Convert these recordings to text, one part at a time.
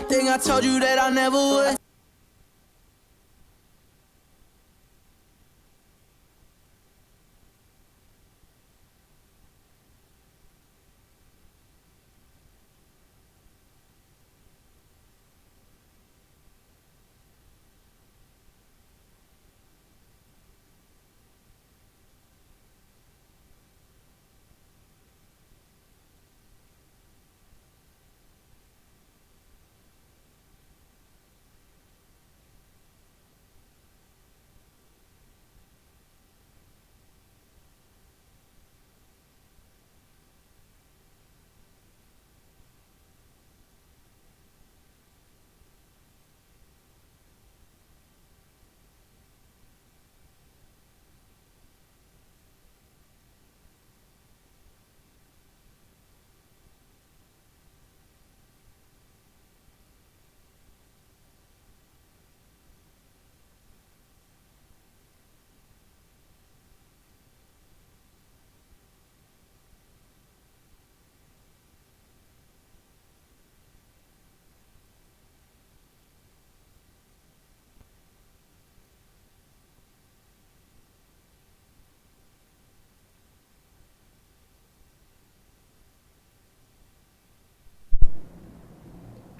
Think I told you that I never would.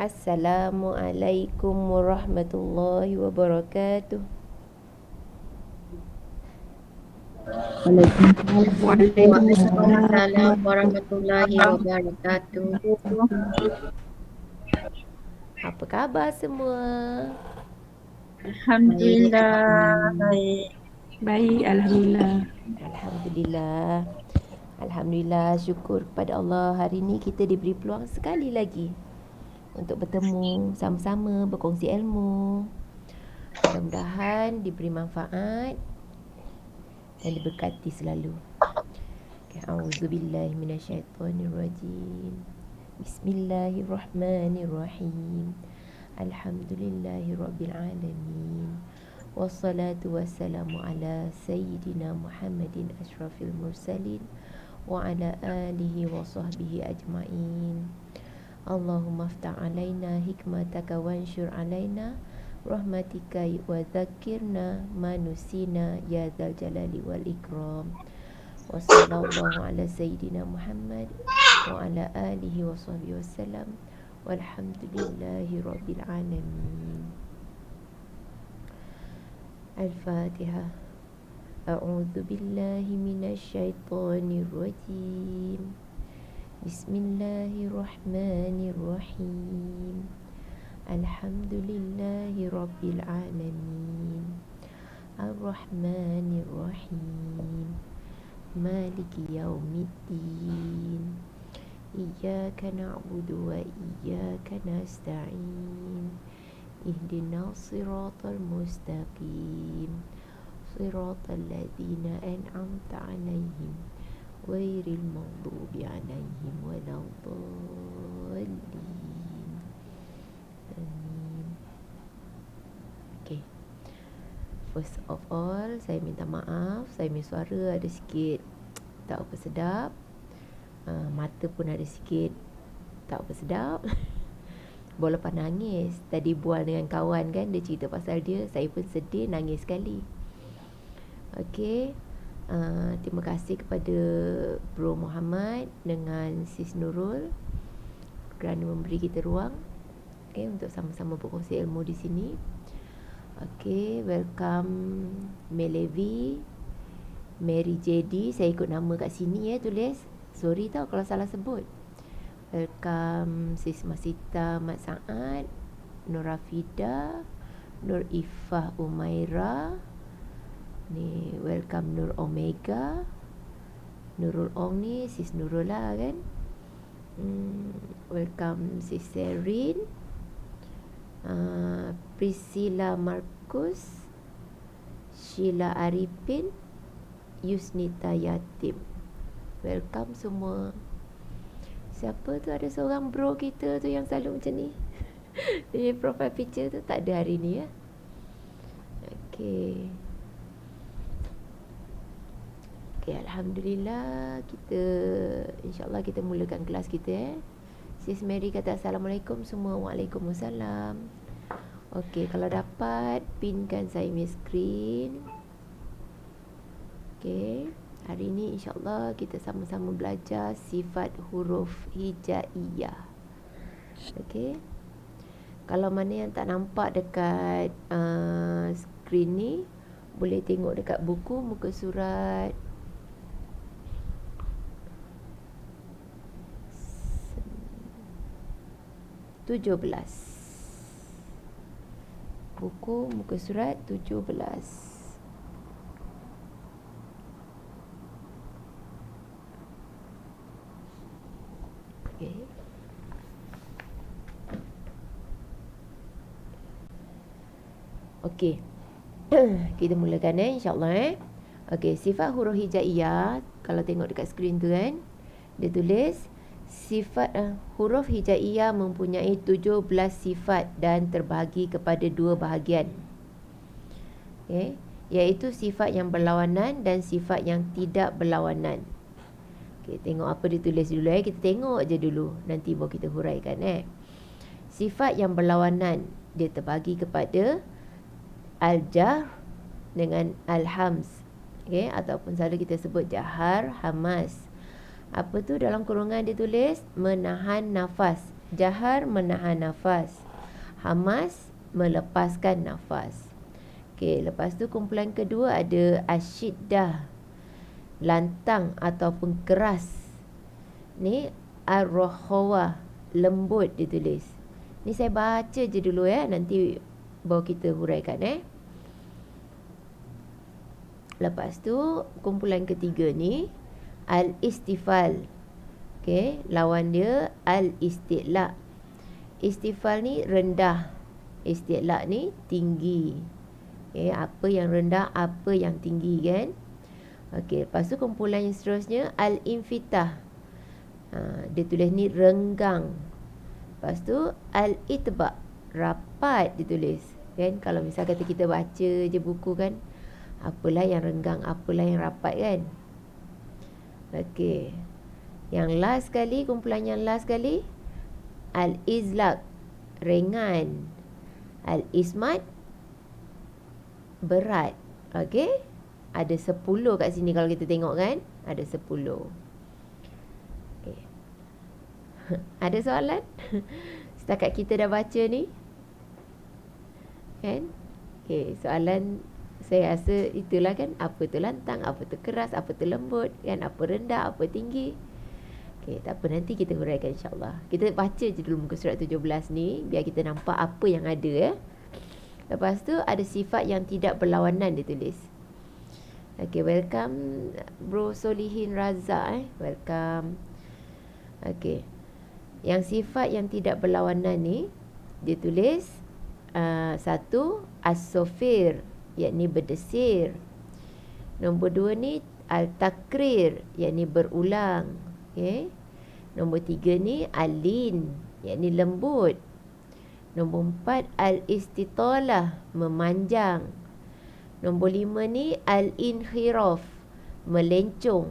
Assalamualaikum warahmatullahi wabarakatuh. Waalaikumsalam warahmatullahi wabarakatuh. Apa khabar semua? Alhamdulillah baik. Baik, Alhamdulillah. Alhamdulillah. Alhamdulillah, syukur kepada Allah. Hari ini kita diberi peluang sekali lagi untuk bertemu sama-sama berkongsi ilmu. Mudah-mudahan diberi manfaat dan diberkati selalu. A'udzubillahi minasyaitonirrajim. Bismillahirrahmanirrahim. Alhamdulillahirabbil alamin. Wassalatu wassalamu ala sayyidina Muhammadin asyrafil mursalin wa ala alihi wa sahbihi ajma'in. Allahumma aftah alaina hikmataka wansyur alaina rahmatika wa dzakirna manusina ya dzal jalali wal ikram. Wa sallallahu ala sayyidina Muhammad wa ala alihi wa sahbihi wasallam. Walhamdulillahi rabbil alamin. Al-Fatihah. A'udzu billahi minasy syaithanir rajim. Bismillahirrahmanirrahim. Alhamdulillahi rabbil alamin. Ar-Rahmanir Rahim. Maliki yaumiddin. Iyyaka na'budu wa iyyaka nasta'in. Ihdinas siratal mustaqim. Siratal ladzina an'amta 'alaihim ghairil maghdubi 'alaihim waladdallin. Amin. Okay. First of all, saya minta maaf, saya punya suara ada sikit tak apa sedap. Mata pun ada sikit tak apa sedap. Baru lepas nangis. Tadi bual dengan kawan kan, dia cerita pasal dia, saya pun sedih, nangis sekali. Okey. Terima kasih kepada Bro Muhammad dengan Sis Nurul kerana memberi kita ruang, okay, untuk sama-sama berkongsi ilmu di sini. Okay, welcome Melevi, Mary JD. Saya ikut nama kat sini ya, tulis. Sorry tau kalau salah sebut. Welcome Sis Masita Mat Saad, Nur Rafida, Nur Ifah Umaira. Ni welcome Nur Omega. Nurul Ong ni Sis Nurul lah kan. Welcome Sis Serin. Priscilla Marcus, Sheila Arifin, Yusnita Yatim. Welcome semua. Siapa tu, ada seorang bro kita tu yang selalu macam ni. Dia profile picture tu tak ada hari ni ya. Okay. Okay, Alhamdulillah, kita InsyaAllah kita mulakan kelas kita. Sis Mary kata Assalamualaikum semua. Waalaikumsalam. Okey, kalau dapat pinkan saya punya skrin. Okey, hari ni insyaAllah kita sama-sama belajar sifat huruf hijaiyah. Okey, kalau mana yang tak nampak dekat skrin ni, boleh tengok dekat buku muka surat 17. Buku muka surat 17. Okey. Okey. Kita mulakan insya-Allah Okey, sifat huruf hijaiyah, kalau tengok dekat skrin tu kan, dia tulis sifat huruf hijaiyah mempunyai 17 sifat dan terbahagi kepada dua bahagian. Okey, iaitu sifat yang berlawanan dan sifat yang tidak berlawanan. Okey, tengok apa ditulis dulu kita tengok je dulu, nanti baru kita huraikan Sifat yang berlawanan dia terbahagi kepada al-jar dengan al-hams. Okey, ataupun selalu kita sebut jahar, hamas. Apa tu dalam kurungan dia tulis menahan nafas. Jahar menahan nafas, hamas melepaskan nafas. Okey, lepas tu kumpulan kedua ada asyiddah, lantang ataupun keras. Ni ar-rakhawah, lembut ditulis. Ni saya baca je dulu nanti baru kita huraikan Lepas tu kumpulan ketiga ni al-istifal. Okey, lawan dia al-istila. Istifal ni rendah, istila ni tinggi. Okey, apa yang rendah, apa yang tinggi kan. Okey, lepas tu kumpulan yang seterusnya al-infitah. Dia tulis ni renggang. Lepas tu al-itba', rapat ditulis kan. Kalau misal kata kita baca je buku kan, apalah yang renggang, apalah yang rapat kan. Okey, yang last sekali, kumpulan yang last sekali al-izlaq, ringan. Al-ismat, berat. Okey, ada 10 kat sini kalau kita tengok kan, ada 10. Okey. Ada soalan? Setakat kita dah baca ni kan. Okey, soalan saya rasa itulah kan, apa tu lantang, apa tu keras, apa tu lembut kan, apa rendah, apa tinggi. Okey, tak apa, nanti kita huraikan insya-Allah. Kita baca je dulu muka surat 17 ni biar kita nampak apa yang ada Lepas tu ada sifat yang tidak berlawanan dia tulis. Okey, welcome Bro Solihin Razak welcome. Okey, yang sifat yang tidak berlawanan ni dia tulis satu as-sofir, yakni berdesir. Nombor 2 ni al-takrir, yakni berulang. Okey. Nombor 3 ni al-lin, yakni lembut. Nombor 4 al-istitalah, memanjang. Nombor 5 ni al-inkhiraf, melencong.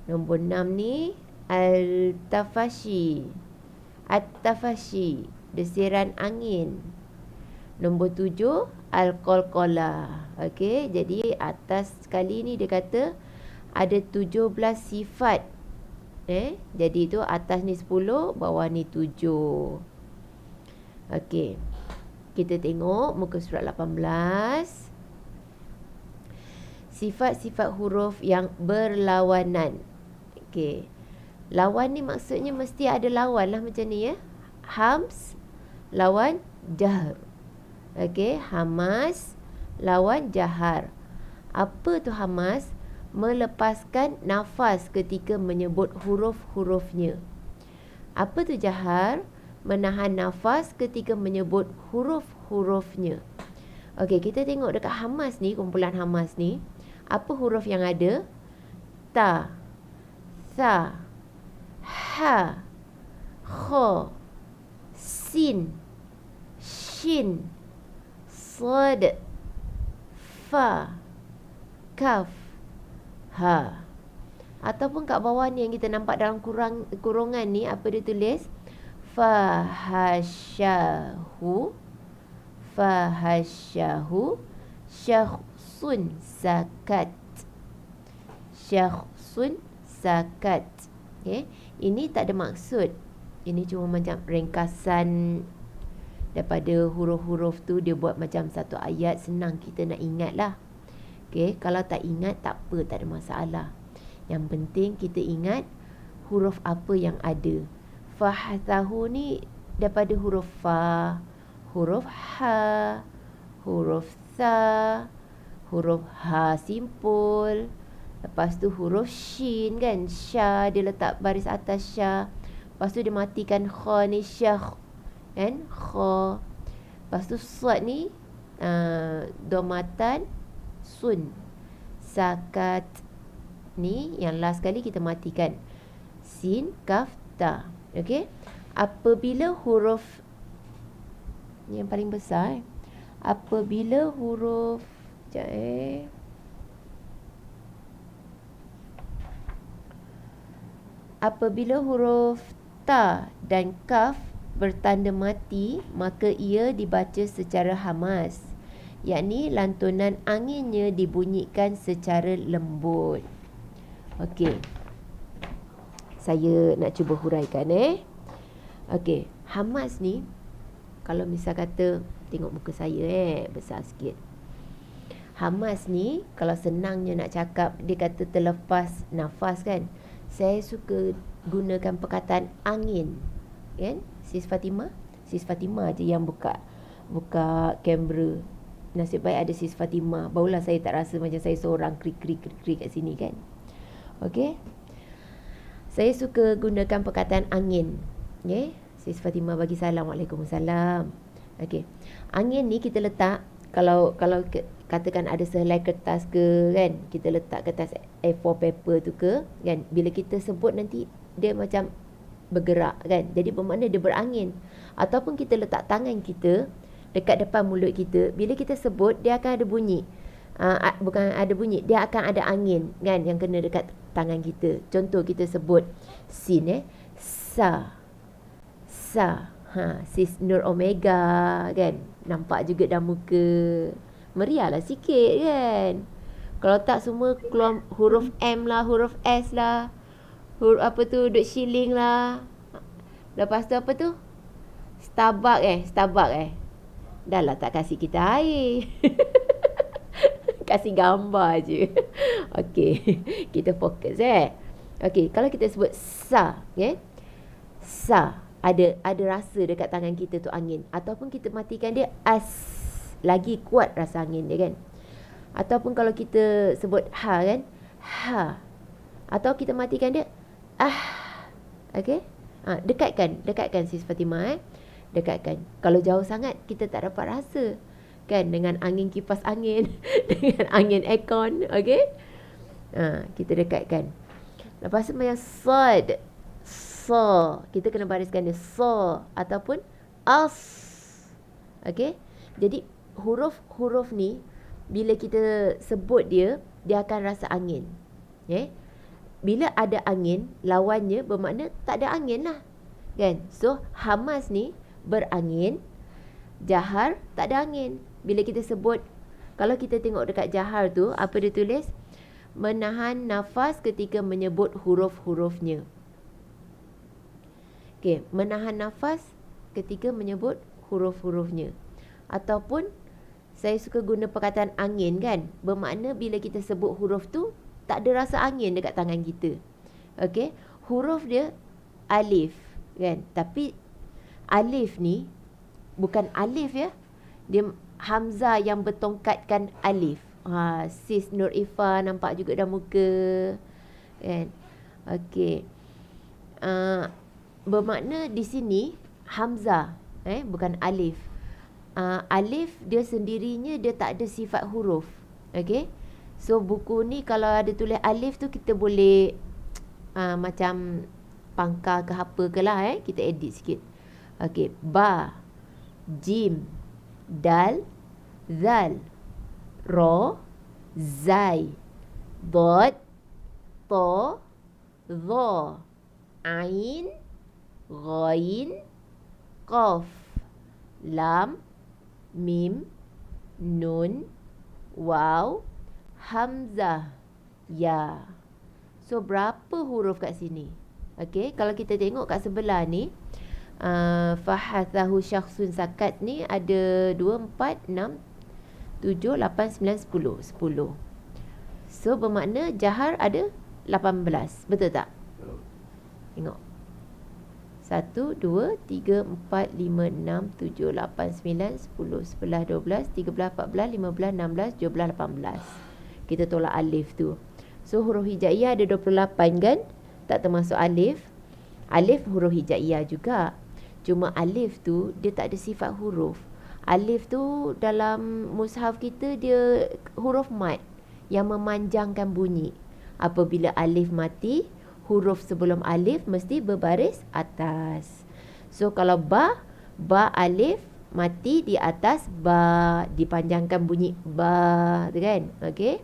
Nombor 6 ni al-tafashi, at-tafashi, desiran angin. Nombor 7 al-qalqalah. Okey, jadi atas sekali ni dia kata ada 17 sifat. Jadi tu atas ni 10, bawah ni 7. Okey. Kita tengok muka surat 18. Sifat-sifat huruf yang berlawanan. Okey. Lawan ni maksudnya mesti ada lawan lah macam ni Hams lawan jahr. Okey, hamas lawan jahar. Apa tu hamas? Melepaskan nafas ketika menyebut huruf-hurufnya. Apa tu jahar? Menahan nafas ketika menyebut huruf-hurufnya. Okey, kita tengok dekat hamas ni, kumpulan hamas ni, apa huruf yang ada? Ta, sa, ha, kha, sin, shin, sad, fa, kaf, ha. Ataupun kat bawah ni yang kita nampak dalam kurungan ni, apa dia tulis? fahasyahu syakhsun sakat. Syakhsun sakat. Okay. Ini tak ada maksud. Ini cuma macam ringkasan daripada huruf-huruf tu. Dia buat macam satu ayat, senang kita nak ingat lah. Okay. Kalau tak ingat, tak apa, tak ada masalah. Yang penting kita ingat huruf apa yang ada. Fahasahu ni daripada huruf fa, huruf ha, huruf sa, huruf ha simpul. Lepas tu huruf shin kan, sya, dia letak baris atas sya. Lepas tu dia matikan kha ni, syakh kan, kha. Lepas tu sad ni domatan sun. Sakat ni yang last kali kita matikan sin, kaf, ta. Okey. Apabila huruf ni yang paling besar, apabila huruf apabila huruf ta dan kaf bertanda mati, maka ia dibaca secara hamas, yakni lantunan anginnya dibunyikan secara lembut. Okey. Saya nak cuba huraikan Okey, hamas ni kalau misal kata, tengok muka saya besar sikit. Hamas ni kalau senangnya nak cakap, dia kata terlepas nafas kan. Saya suka gunakan perkataan angin kan. Sis Fatimah je yang buka kamera. Nasib baik ada Sis Fatimah, barulah saya tak rasa macam saya seorang krik kat sini kan. Okey. Saya suka gunakan perkataan angin. Okay. Sis Fatimah bagi salam. Waalaikumsalam. Okey. Angin ni kita letak, kalau katakan ada sehelai kertas ke kan, kita letak kertas A4 paper tu ke kan, bila kita sebut nanti dia macam bergerak kan, jadi bermakna dia berangin. Ataupun kita letak tangan kita dekat depan mulut kita, bila kita sebut dia akan ada bunyi. Bukan ada bunyi, dia akan ada angin kan yang kena dekat tangan kita. Contoh kita sebut sin sa. Sis Nur Omega kan, nampak juga dah muka meriahlah sikit kan. Kalau tak semua keluar huruf M lah, huruf S lah, huruf apa tu, duk shilling lah. Lepas tu apa tu, Starbucks dah lah tak kasih kita air. Kasih gambar je. Okey, kita fokus Okey, kalau kita sebut sa sa, ada rasa dekat tangan kita tu angin. Ataupun kita matikan dia as, lagi kuat rasa angin dia kan. Ataupun kalau kita sebut ha kan, ha, atau kita matikan dia okey. Dekatkan Sis Fatimah dekatkan. Kalau jauh sangat kita tak dapat rasa kan, dengan angin kipas angin dengan angin aircon. Okey. Kita dekatkan. Lepas tu macam sad, sa, kita kena bariskan dia sa ataupun as. Okey. Jadi huruf-huruf ni bila kita sebut dia akan rasa angin. Bila ada angin, lawannya bermakna tak ada angin lah kan. So hamas ni berangin, jahar tak ada angin. Bila kita sebut, kalau kita tengok dekat jahar tu, apa dia tulis? Menahan nafas ketika menyebut huruf-hurufnya. Okey, menahan nafas ketika menyebut huruf-hurufnya. Ataupun saya suka guna perkataan angin kan, bermakna bila kita sebut huruf tu tak ada rasa angin dekat tangan kita. Okey, huruf dia alif kan, tapi alif ni bukan alif dia hamzah yang bertongkatkan alif. Sis Nur Ifa nampak juga dah muka kan. Okey, bermakna di sini hamzah bukan alif. Alif dia sendirinya dia tak ada sifat huruf. Okey, so buku ni kalau ada tulis alif tu kita boleh macam pangkal ke apa ke lah kita edit sikit. Okey, ba, jim, dal, zal, ra, zai, dad, ta, dha, ain, ghain, Qaf, Lam, Mim, Nun, Waw, Hamzah, Ya. So, berapa huruf kat sini? Okay, kalau kita tengok kat sebelah ni, fahathahu syakhsun sakat ni ada 2, 4, 6, 7, 8, 9, 10. 10. So, bermakna jahar ada 18. Betul tak? Tengok. 1, 2, 3, 4, 5, 6, 7, 8, 9, 10, 11, 12, 13, 14, 15, 16, 17, 18. Kita tolak alif tu. So, huruf hijaiyah ada 28 kan? Tak termasuk alif. Alif huruf hijaiyah juga. Cuma alif tu, dia tak ada sifat huruf. Alif tu dalam mushaf kita, dia huruf mat yang memanjangkan bunyi. Apabila alif mati, huruf sebelum alif mesti berbaris atas. So, kalau ba alif mati di atas ba, dipanjangkan bunyi ba, tu kan? Okay.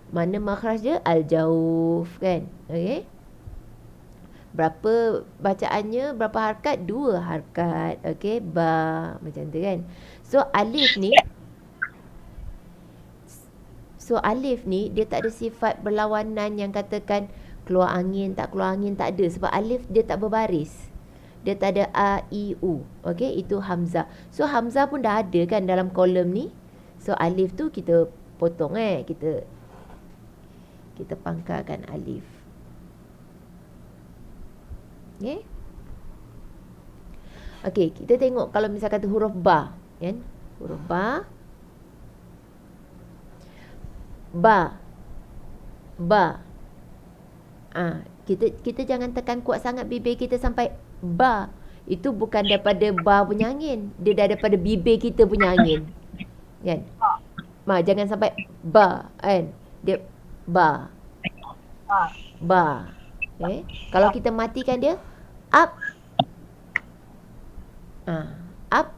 Mana makhraj dia? Al-Jauf, kan? Okay. Berapa bacaannya? Berapa harkat? 2 harkat. Okay. Ba. Macam tu, kan? So, alif ni, dia tak ada sifat berlawanan yang katakan keluar angin, tak keluar angin, tak ada. Sebab alif dia tak berbaris. Dia tak ada A, I, U. Okay. Itu Hamzah. So, Hamzah pun dah ada kan dalam kolom ni. So, alif tu kita potong kita pangkalkan alif. Okay. Okay, kita tengok kalau misal kata huruf ba, kan? Huruf ba. Kita jangan tekan kuat sangat bibir kita sampai ba. Itu bukan daripada ba punya angin. Dia dah daripada bibir kita punya angin. Kan? Jangan sampai ba, kan? Dia ba. Okay. Kalau kita matikan dia, up. Up.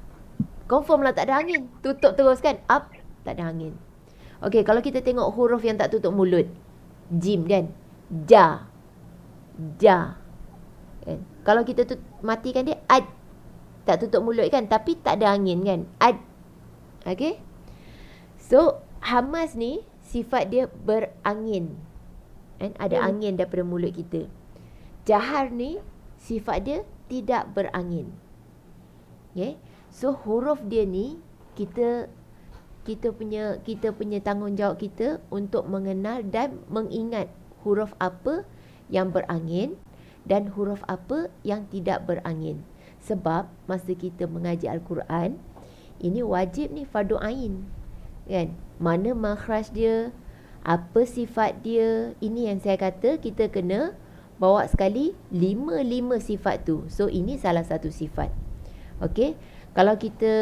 Confirm lah tak ada angin. Tutup terus kan? Up. Tak ada angin. Okay, kalau kita tengok huruf yang tak tutup mulut. Jim kan? Ja. Kan? Kalau kita matikan dia, ad. Tak tutup mulut kan? Tapi tak ada angin kan? Ad. Okay? So, hamas ni sifat dia berangin. Kan? Ada angin daripada mulut kita. Jahar ni sifat dia tidak berangin. Okay? So, huruf dia ni kita punya tanggungjawab kita untuk mengenal dan mengingat huruf apa yang berangin dan huruf apa yang tidak berangin. Sebab masa kita mengaji Al-Quran, ini wajib ni fardu ain. Kan? Mana makhraj dia, apa sifat dia, ini yang saya kata kita kena bawa sekali 5 sifat tu. So, ini salah satu sifat. Okey. Kalau kita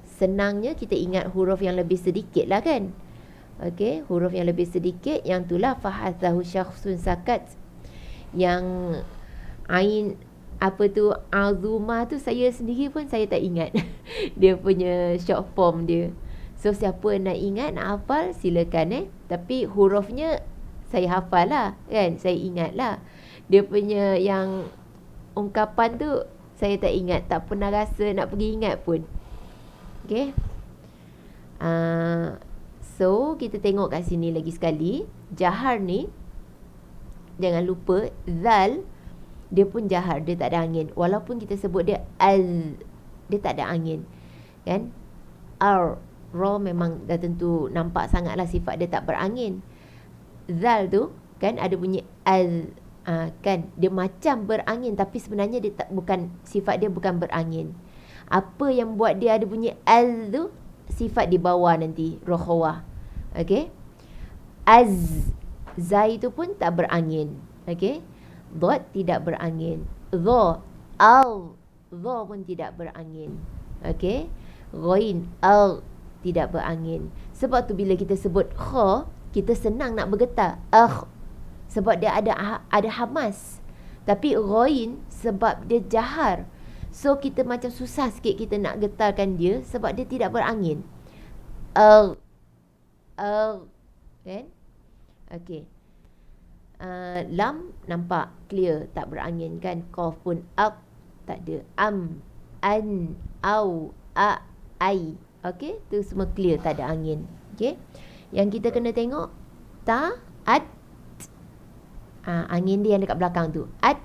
senangnya kita ingat huruf yang lebih sedikit lah kan. Okey, huruf yang lebih sedikit, yang itulah fahathahu syakhsun sakat. Yang ain apa tu, azuma tu, saya sendiri pun saya tak ingat dia punya short form dia. So, siapa nak ingat, nak hafal, silakan Tapi hurufnya saya hafal lah kan, saya ingat lah. Dia punya yang ungkapan tu saya tak ingat, tak pernah rasa nak pergi ingat pun. Okay. So, kita tengok kat sini lagi sekali. Jahar ni, jangan lupa, zal, dia pun jahar, dia tak ada angin. Walaupun kita sebut dia al, dia tak ada angin. Kan? Ra memang dah tentu nampak sangatlah sifat dia tak berangin. Zal tu, kan ada bunyi al, kan? Dia macam berangin, tapi sebenarnya dia tak, bukan, sifat dia bukan berangin. Apa yang buat dia ada bunyi al tu, sifat di bawah nanti, rokhawah. Okay. Zai tu pun tak berangin. Okay. Dot tidak berangin. Dha pun tidak berangin. Okay. Ghain, al, tidak berangin. Sebab tu bila kita sebut kha, kita senang nak bergetar. Sebab dia ada hamas. Tapi ghain sebab dia jahar, so kita macam susah sikit kita nak getarkan dia sebab dia tidak berangin. Kan? Okay. Lam nampak clear, tak berangin kan. Qaf pun tak ada. An, au, a, ai. Okey, tu semua clear, tak ada angin. Okey. Yang kita kena tengok ta, at. Angin dia yang dekat belakang tu. At.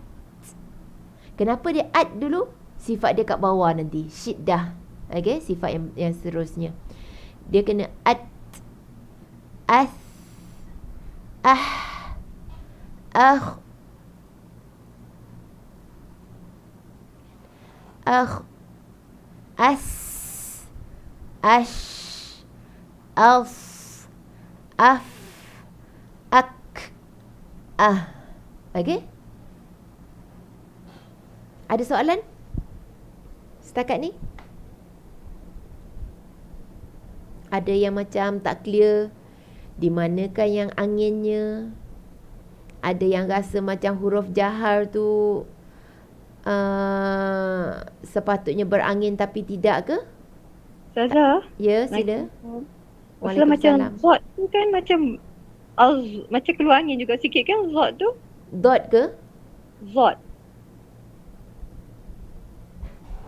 Kenapa dia at dulu? Sifat dia kat bawah nanti. Syiddah. Okey, sifat yang seterusnya. Dia kena at, as, ah, as, ash, as, af, ak, Okey? Ada soalan setakat ni? Ada yang macam tak clear, di manakah yang anginnya? Ada yang rasa macam huruf jahar tu sepatutnya berangin tapi tidak ke? Ustazah. Ya, sila. Masalah macam zot tu kan macam macam keluar angin juga sikit kan zot tu? Dot ke? Zot.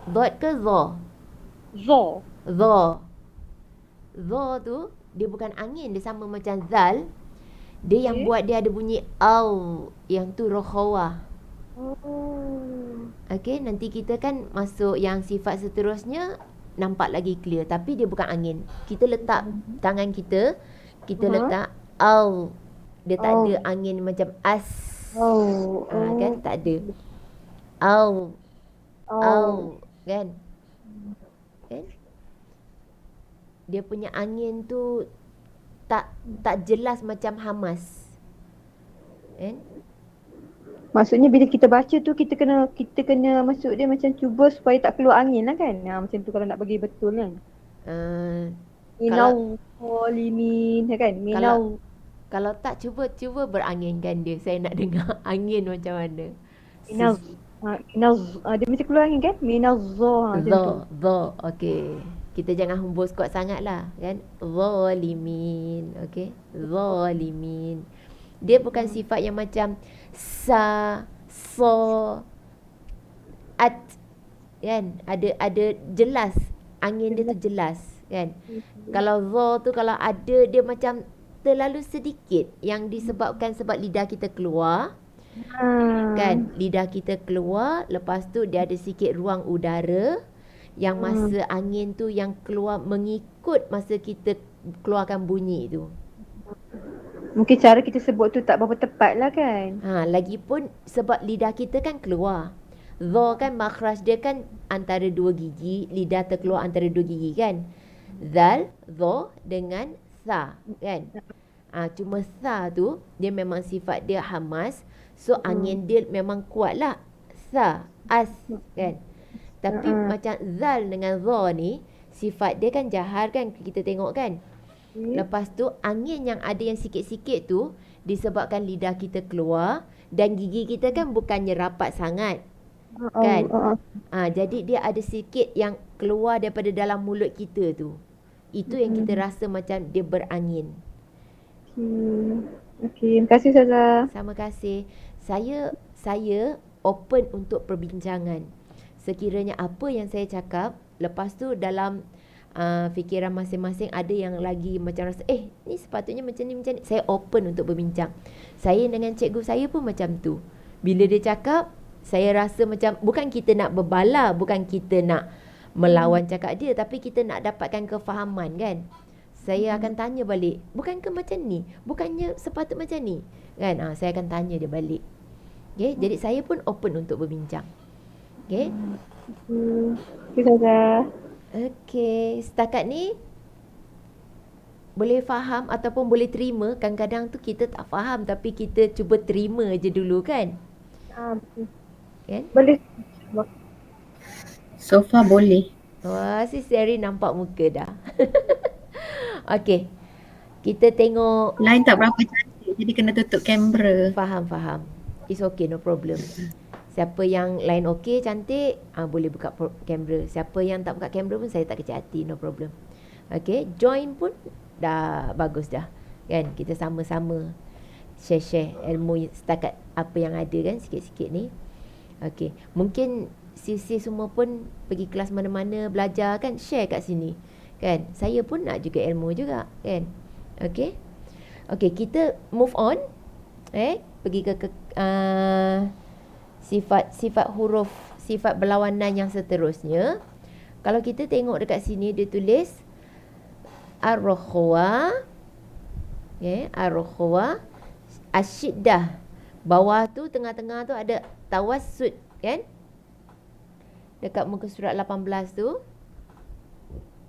Dot ke zo? Zo. Zo. Zo tu dia bukan angin, dia sama macam zal. Dia yang buat dia ada bunyi au, yang tu rokhawah. Okey, nanti kita kan masuk yang sifat seterusnya, nampak lagi clear, tapi dia bukan angin. Kita letak tangan kita letak au. Dia tak ada angin macam as. Kan tak ada. Au. Kan? Dia punya angin tu tak jelas macam hamas. Kan? Maksudnya bila kita baca tu kita kena masuk dia macam cuba supaya tak keluar angin lah kan. Macam tu kalau nak bagi betul kan. Minau limin kan. Minau. Kalau tak cuba beranginkan dia. Saya nak dengar angin macam mana. Minau. Dia macam keluar angin kan? Minau zo. Zo. Okey. Kita jangan hembus kuat sangat lah kan. Zalimin. Okey. Zalimin. Dia bukan sifat yang macam sa, so, at. Kan? Ada jelas. Angin dia tu jelas. Kan? Kalau zo tu kalau ada dia macam terlalu sedikit yang disebabkan sebab lidah kita keluar. Kan? Lidah kita keluar, lepas tu dia ada sikit ruang udara yang masa angin tu yang keluar mengikut masa kita keluarkan bunyi tu. Mungkin cara kita sebut tu tak berapa tepat lah kan. Lagipun sebab lidah kita kan keluar. Zo kan makhraj dia kan antara dua gigi, lidah terkeluar antara dua gigi kan. Zal, zo dengan sa kan. Cuma sa tu dia memang sifat dia hamas. So angin dia memang kuat lah. Sa, as kan. Tapi macam zal dengan zo ni sifat dia kan jahar kan, kita tengok kan. Lepas tu angin yang ada yang sikit-sikit tu disebabkan lidah kita keluar dan gigi kita kan bukannya rapat sangat. Kan? Jadi dia ada sikit yang keluar daripada dalam mulut kita tu. Itu yang kita rasa macam dia berangin. Okey, terima kasih Ustazah. Sama kasih. Saya open untuk perbincangan. Sekiranya apa yang saya cakap, lepas tu dalam fikiran masing-masing ada yang lagi macam rasa ni sepatutnya macam ni. Saya open untuk berbincang. Saya dengan cikgu saya pun macam tu. Bila dia cakap, saya rasa macam bukan kita nak berbala, bukan kita nak melawan cakap dia, tapi kita nak dapatkan kefahaman kan. Saya akan tanya balik, bukankah macam ni? Bukannya sepatut macam ni? Kan? Saya akan tanya dia balik. Okay? Jadi saya pun open untuk berbincang. Okay? Terima kasih. Okay, setakat ni boleh faham ataupun boleh terima. Kadang-kadang tu kita tak faham tapi kita cuba terima je dulu kan. Kan? Boleh. So far boleh. Wah, si Seri nampak muka dah. Okay, kita tengok. Line tak berapa cantik jadi kena tutup kamera. Faham. It's okay, no problem. Siapa yang line okey, cantik, boleh buka kamera. Siapa yang tak buka kamera pun saya tak kecil hati, no problem. Okay, join pun dah bagus dah. Kan, kita sama-sama share ilmu setakat apa yang ada kan, sikit-sikit ni. Okay, mungkin Sis semua pun pergi kelas mana-mana belajar kan, share kat sini kan. Saya pun nak juga ilmu juga kan. Okey. Okey, kita move on. Pergi ke sifat huruf, sifat berlawanan yang seterusnya. Kalau kita tengok dekat sini dia tulis ar-rakhwa, ar-rakhwa, asyiddah. Bawah tu, tengah-tengah tu ada tawassud kan? Dekat muka surat 18 tu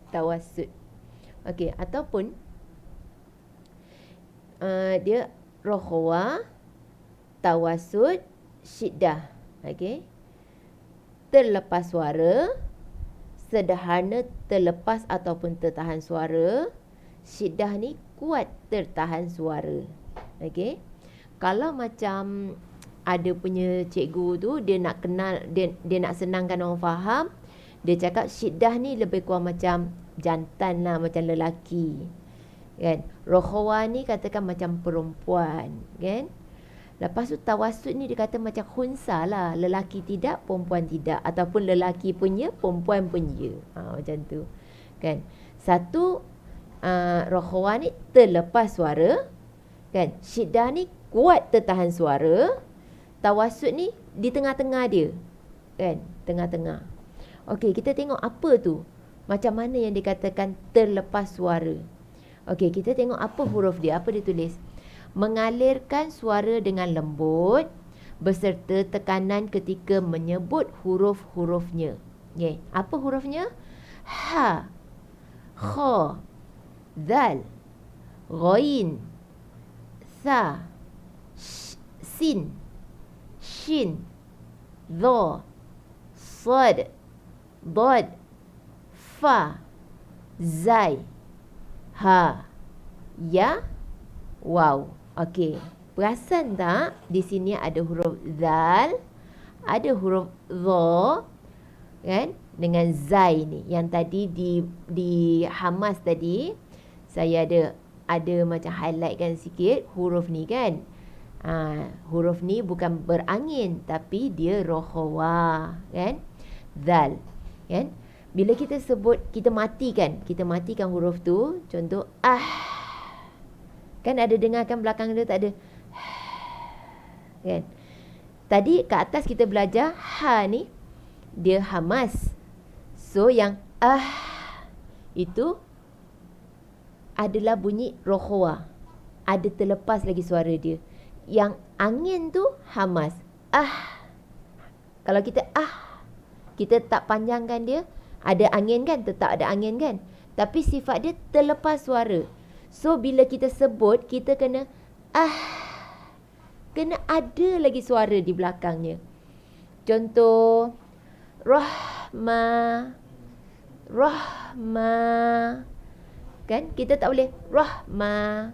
tawassud. Okey, ataupun dia rakhwa, tawassud, syiddah. Okey. Terlepas suara, sederhana terlepas ataupun tertahan suara. Syiddah ni kuat tertahan suara. Okey. Kalau macam ada punya cikgu tu, dia nak kenal, dia nak senangkan orang faham, dia cakap syiddah ni lebih kurang macam jantan lah, macam lelaki kan. Rakhwa ni katakan macam perempuan kan. Lepas tu tawassud ni dia kata macam khunsa lah, lelaki tidak, perempuan tidak, ataupun lelaki punya, perempuan punya. Macam tu kan. Satu rakhwa ni terlepas suara kan. Syiddah ni kuat tertahan suara. Tawassud ni di tengah-tengah dia kan, tengah-tengah. Okey, kita tengok apa tu, macam mana yang dikatakan terlepas suara. Okey, kita tengok apa huruf dia, apa dia tulis. Mengalirkan suara dengan lembut beserta tekanan ketika menyebut huruf-hurufnya. Okay. Apa hurufnya? Ha, kha, zal, ghain, tha, sin, shin, dha, sad, dad, fa, zai, ha, ya, waw. Okey, perasan tak di sini ada huruf zal, ada huruf dha kan, dengan zai ni yang tadi di hamas tadi saya ada macam highlight kan sikit huruf ni kan. Huruf ni bukan berangin tapi dia rakhwa kan, zal kan. Bila kita sebut, kita matikan huruf tu. Contoh kan ada dengarkan belakang dia tak ada kan. Tadi kat atas kita belajar ha ni dia hamas. So yang itu adalah bunyi rakhwa, ada terlepas lagi suara dia. Yang angin tu hamas. Kalau kita kita tak panjangkan dia, ada angin kan, tetap ada angin kan, tapi sifat dia terlepas suara. So bila kita sebut, kita kena kena ada lagi suara di belakangnya. Contoh rahma, rahma kan, kita tak boleh rahma,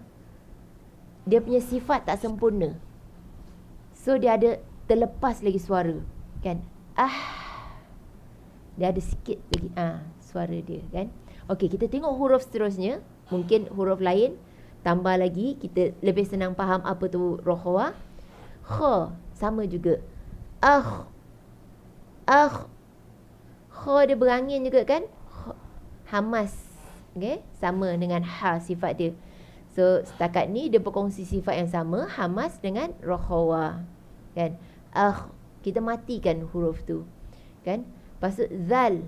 dia punya sifat tak sempurna. So dia ada terlepas lagi suara kan. Dia ada sikit lagi suara dia kan. Okey, kita tengok huruf seterusnya. Mungkin huruf lain tambah lagi, kita lebih senang faham apa tu rakhwa. Kha sama juga. Kha dia berangin juga kan. Hamas. Okey, sama dengan ha sifat dia. So setakat ni dia berkongsi sifat yang sama, hamas dengan rakhwa kan. Kita matikan huruf tu kan. Lepas tu zal.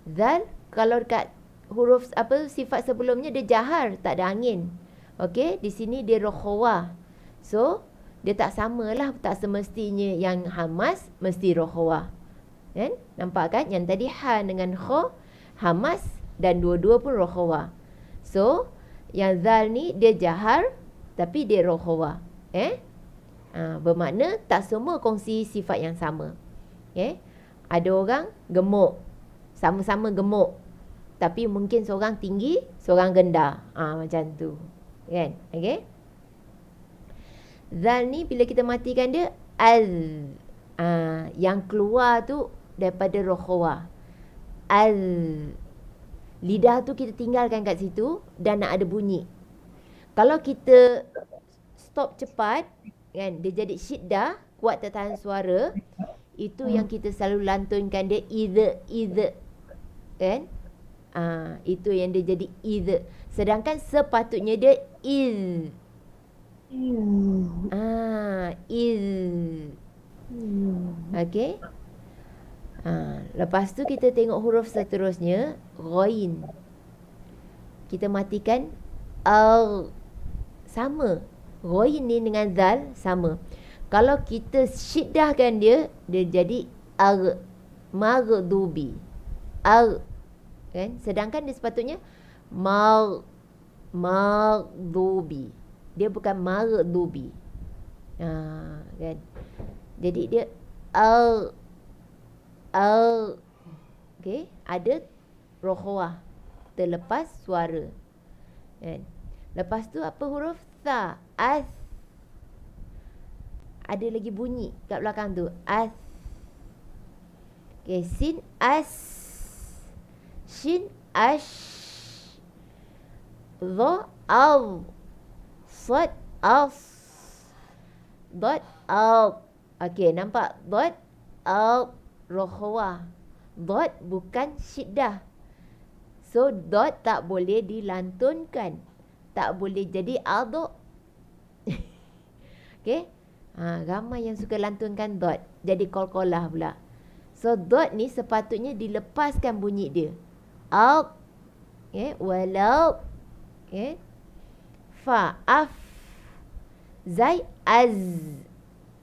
Zal kalau dekat huruf sifat sebelumnya dia jahar, tak ada angin. Okey, di sini dia rakhwa. So dia tak samalah, tak semestinya yang hamas mesti rakhwa. Kan? Nampak kan? Yang tadi ha dengan kha hamas dan dua-dua pun rakhwa. So yang zal ni dia jahar tapi dia rakhwa. Bermakna tak semua kongsi sifat yang sama. Ada orang gemuk, sama-sama gemuk, tapi mungkin seorang tinggi, seorang rendah. Macam tu. Kan? Okey. Zal ni bila kita matikan dia yang keluar tu daripada rakhwa. Lidah tu kita tinggalkan kat situ dan nak ada bunyi. Kalau kita stop cepat kan, dia jadi syiddah, kuat tertahan suara. Itu yang kita selalu lantunkan dia either. Kan? Itu yang dia jadi either. Sedangkan sepatutnya dia is. Is. Okey. Lepas tu kita tengok huruf seterusnya, ghain. Kita matikan sama. Ghain ni dengan zal sama. Kalau kita syiddahkan dia jadi maghdubi. Kan? Sedangkan dia sepatutnya maghdubi. Dia bukan maghdubi. Kan? Jadi dia okey, ada rokhwah terlepas suara. Kan? Lepas tu apa huruf tha? Ada lagi bunyi kat belakang tu. Okey, sin shin dha sad dot okey, nampak dot rokhwah. Dot bukan syiddah. So dot tak boleh dilantunkan. Tak boleh jadi aduk. Okey. Ramai yang suka lantunkan dot. Jadi qalqalah pula. So dot ni sepatutnya dilepaskan bunyi dia. Okay. Walau. Okay. Fa. Zai. Az.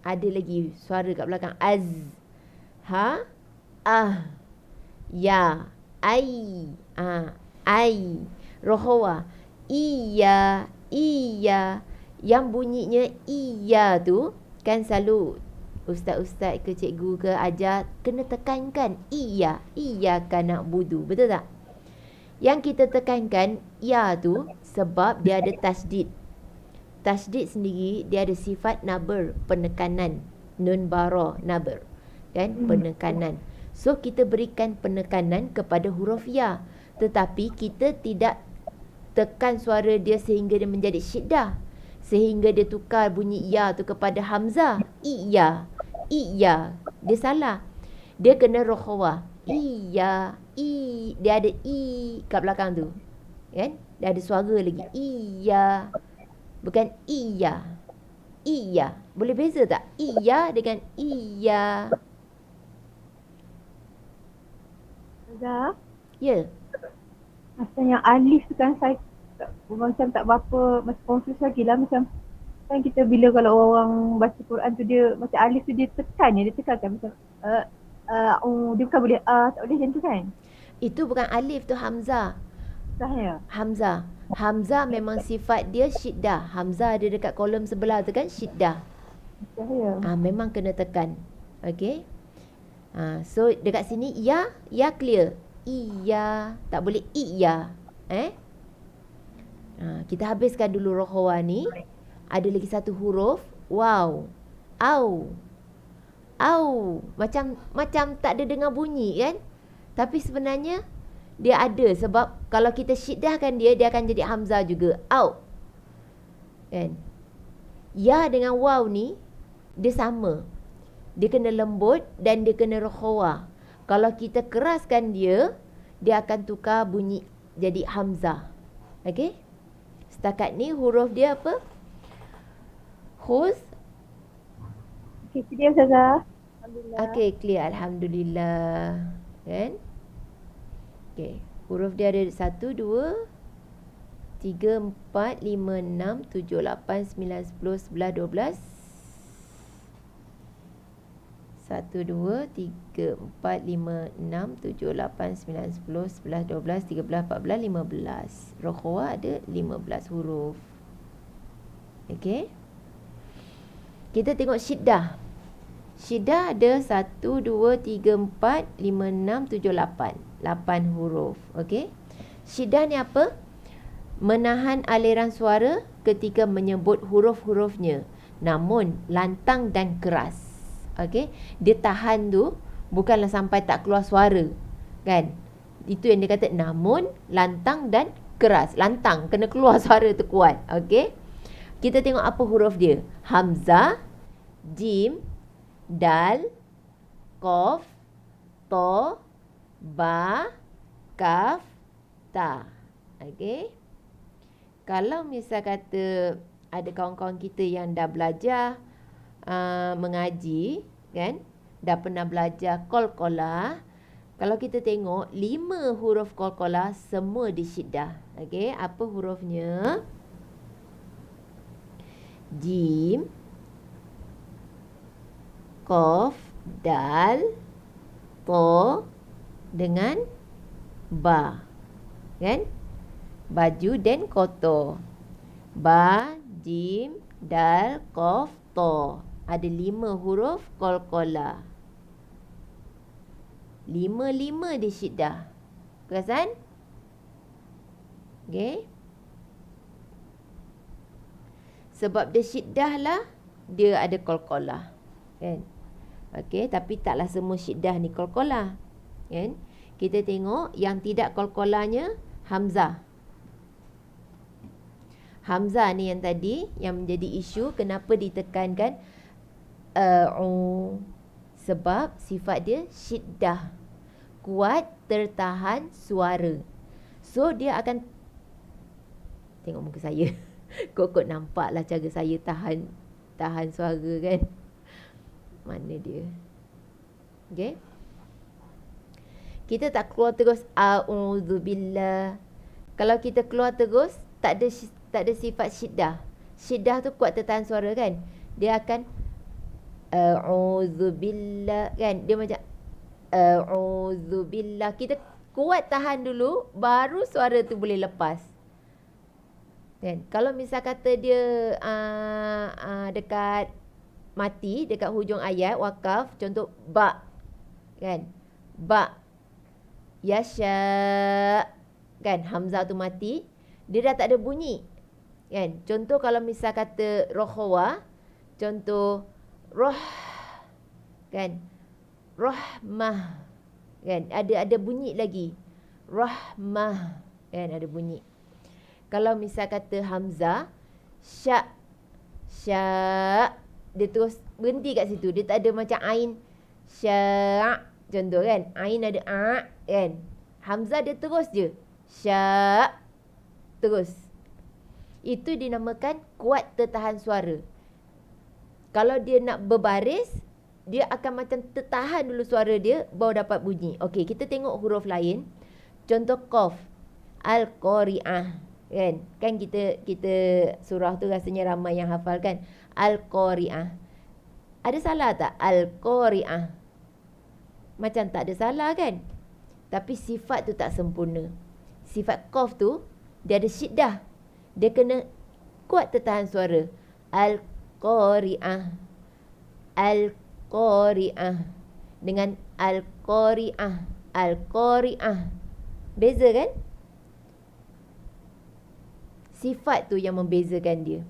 Ada lagi suara kat belakang. Az. Ha. Ya. Ai. Ai. Rokhwah. Iya. Yang bunyinya iya tu kan selalu ustaz-ustaz ke cikgu ke ajar kena tekankan iya kan nak budu, betul tak? Yang kita tekankan ya tu sebab dia ada tasdid. Tasdid sendiri dia ada sifat naber, penekanan, nun bara naber, kan? Penekanan. So kita berikan penekanan kepada huruf ya, tetapi kita tidak tekan suara dia sehingga dia menjadi syiddah, sehingga dia tukar bunyi ya tu kepada hamzah. Iya. Dia salah. Dia kena rokhwah. Iya. Dia ada i kat belakang tu. Kan? Dia ada suara lagi. Iya. Bukan iya. Iya. Boleh beza tak? Iya dengan iya. Zah, Ya. macam yang alif tu kan saya macam tak berapa, macam confuse lagi lah. Macam kan kita bila kalau orang baca Quran tu dia macam alif tu dia tekan macam dia bukan boleh tak boleh macam tu kan. Itu bukan alif tu hamzah. Sahnya. Hamzah memang sifat dia syiddah. Hamzah ada dekat kolom sebelah tu kan syiddah. Sahnya. Memang kena tekan. Okey. So dekat sini ya clear. Iya, tak boleh iya. Kita habiskan dulu rokhwah ni. Ada lagi satu huruf waw. Au. Macam tak ada dengar bunyi kan? Tapi sebenarnya dia ada sebab kalau kita syiddahkan dia akan jadi hamzah juga. Au. Kan? Ya dengan waw ni dia sama. Dia kena lembut dan dia kena rokhwah. Kalau kita keraskan dia akan tukar bunyi jadi hamzah. Okey? Setakat ni huruf dia apa? Khuz. Okey, clear Ustazah. Alhamdulillah. Okey, clear. Alhamdulillah. Kan? Okey. Huruf dia ada 1, 2, 3, 4, 5, 6, 7, 8, 9, 10, 11, 12. 1, 2, 3, 4, 5, 6, 7, 8, 9, 10, 11, 12, 13, 14, 15. Rokhwah ada 15 huruf. Okey. Kita tengok syiddah. Syiddah ada 1, 2, 3, 4, 5, 6, 7, 8. 8 huruf. Okey. Syiddah ni apa? Menahan aliran suara ketika menyebut huruf-hurufnya, namun lantang dan keras. Okey, dia tahan tu bukanlah sampai tak keluar suara. Kan? Itu yang dia kata namun lantang dan keras. Lantang kena keluar suara tu kuat. Okey. Kita tengok apa huruf dia. Hamzah, jim, dal, Qaf, Ta, Ba, Kaf, Ta. Okey. Kalau misal kata ada kawan-kawan kita yang dah belajar mengaji, kan? Dah pernah belajar qalqalah. Kalau kita tengok 5 huruf qalqalah semua disyiddah. Okey, apa hurufnya? Jim, Qaf, Dal, Ta dengan Ba. Kan? Baju dan kotor. Ba, Jim, Dal, Qaf, Ta. Ada 5 huruf qalqalah. 5 disyiddah. Perasan? Okey. Sebab dia syiddah lah, dia ada qalqalah. Kan? Okey, tapi taklah semua syiddah ni qalqalah. Kan? Kita tengok yang tidak qalqalahnya hamzah. Hamzah ni yang tadi yang menjadi isu kenapa ditekankan sebab sifat dia syiddah. Kuat tertahan suara. So dia akan tengok muka saya. Kok nampaklah cara saya tahan suara kan. Mana dia? Okey. Kita tak keluar terus a'udzubillah. Kalau kita keluar terus tak ada sifat syiddah. Syiddah tu kuat tertahan suara kan. Dia akan a'udzubillah kan. Dia macam a'udzubillah. Kita kuat tahan dulu baru suara tu boleh lepas. Kan? Kalau misal kata dia dekat mati, dekat hujung ayat wakaf, contoh ba. Kan? Ba. Yasha. Kan? Hamzah tu mati. Dia dah tak ada bunyi. Kan? Contoh kalau misal kata rohwa, contoh roh. Kan? Rahmah. Kan? Ada bunyi lagi. Rahmah. Kan? Ada bunyi. Kalau misal kata hamzah, sya. Sya. Dia terus berhenti kat situ. Dia tak ada macam ain. Sya. Contoh kan. Ain ada a. Kan. Hamzah dia terus je. Sya. Terus. Itu dinamakan kuat tertahan suara. Kalau dia nak berbaris, dia akan macam tertahan dulu suara dia baru dapat bunyi. Okey, kita tengok huruf lain. Contoh qaf. Al-Qari'ah. Kan kita surah tu rasanya ramai yang hafal kan. Al-Qari'ah. Ada salah tak? Al-Qari'ah. Macam tak ada salah kan? Tapi sifat tu tak sempurna. Sifat qaf tu dia ada syiddah. Dia kena kuat tertahan suara. Al-Qari'ah. Al-Qari'ah. Dengan Al-Qari'ah. Al-Qari'ah. Beza kan? Sifat tu yang membezakan dia.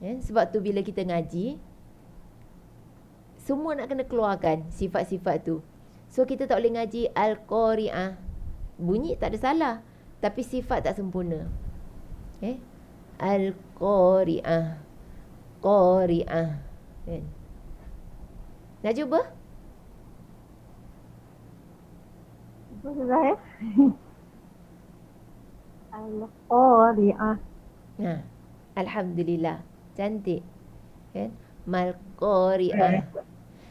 Sebab tu bila kita ngaji, semua nak kena keluarkan sifat-sifat tu. So kita tak boleh ngaji Al-Qari'ah. Bunyi tak ada salah, tapi sifat tak sempurna. Al-Qari'ah. Qari'ah. Nak cuba? Susah Al-Qari'ah. Alhamdulillah. Cantik. Kan? Mal-Qari'ah.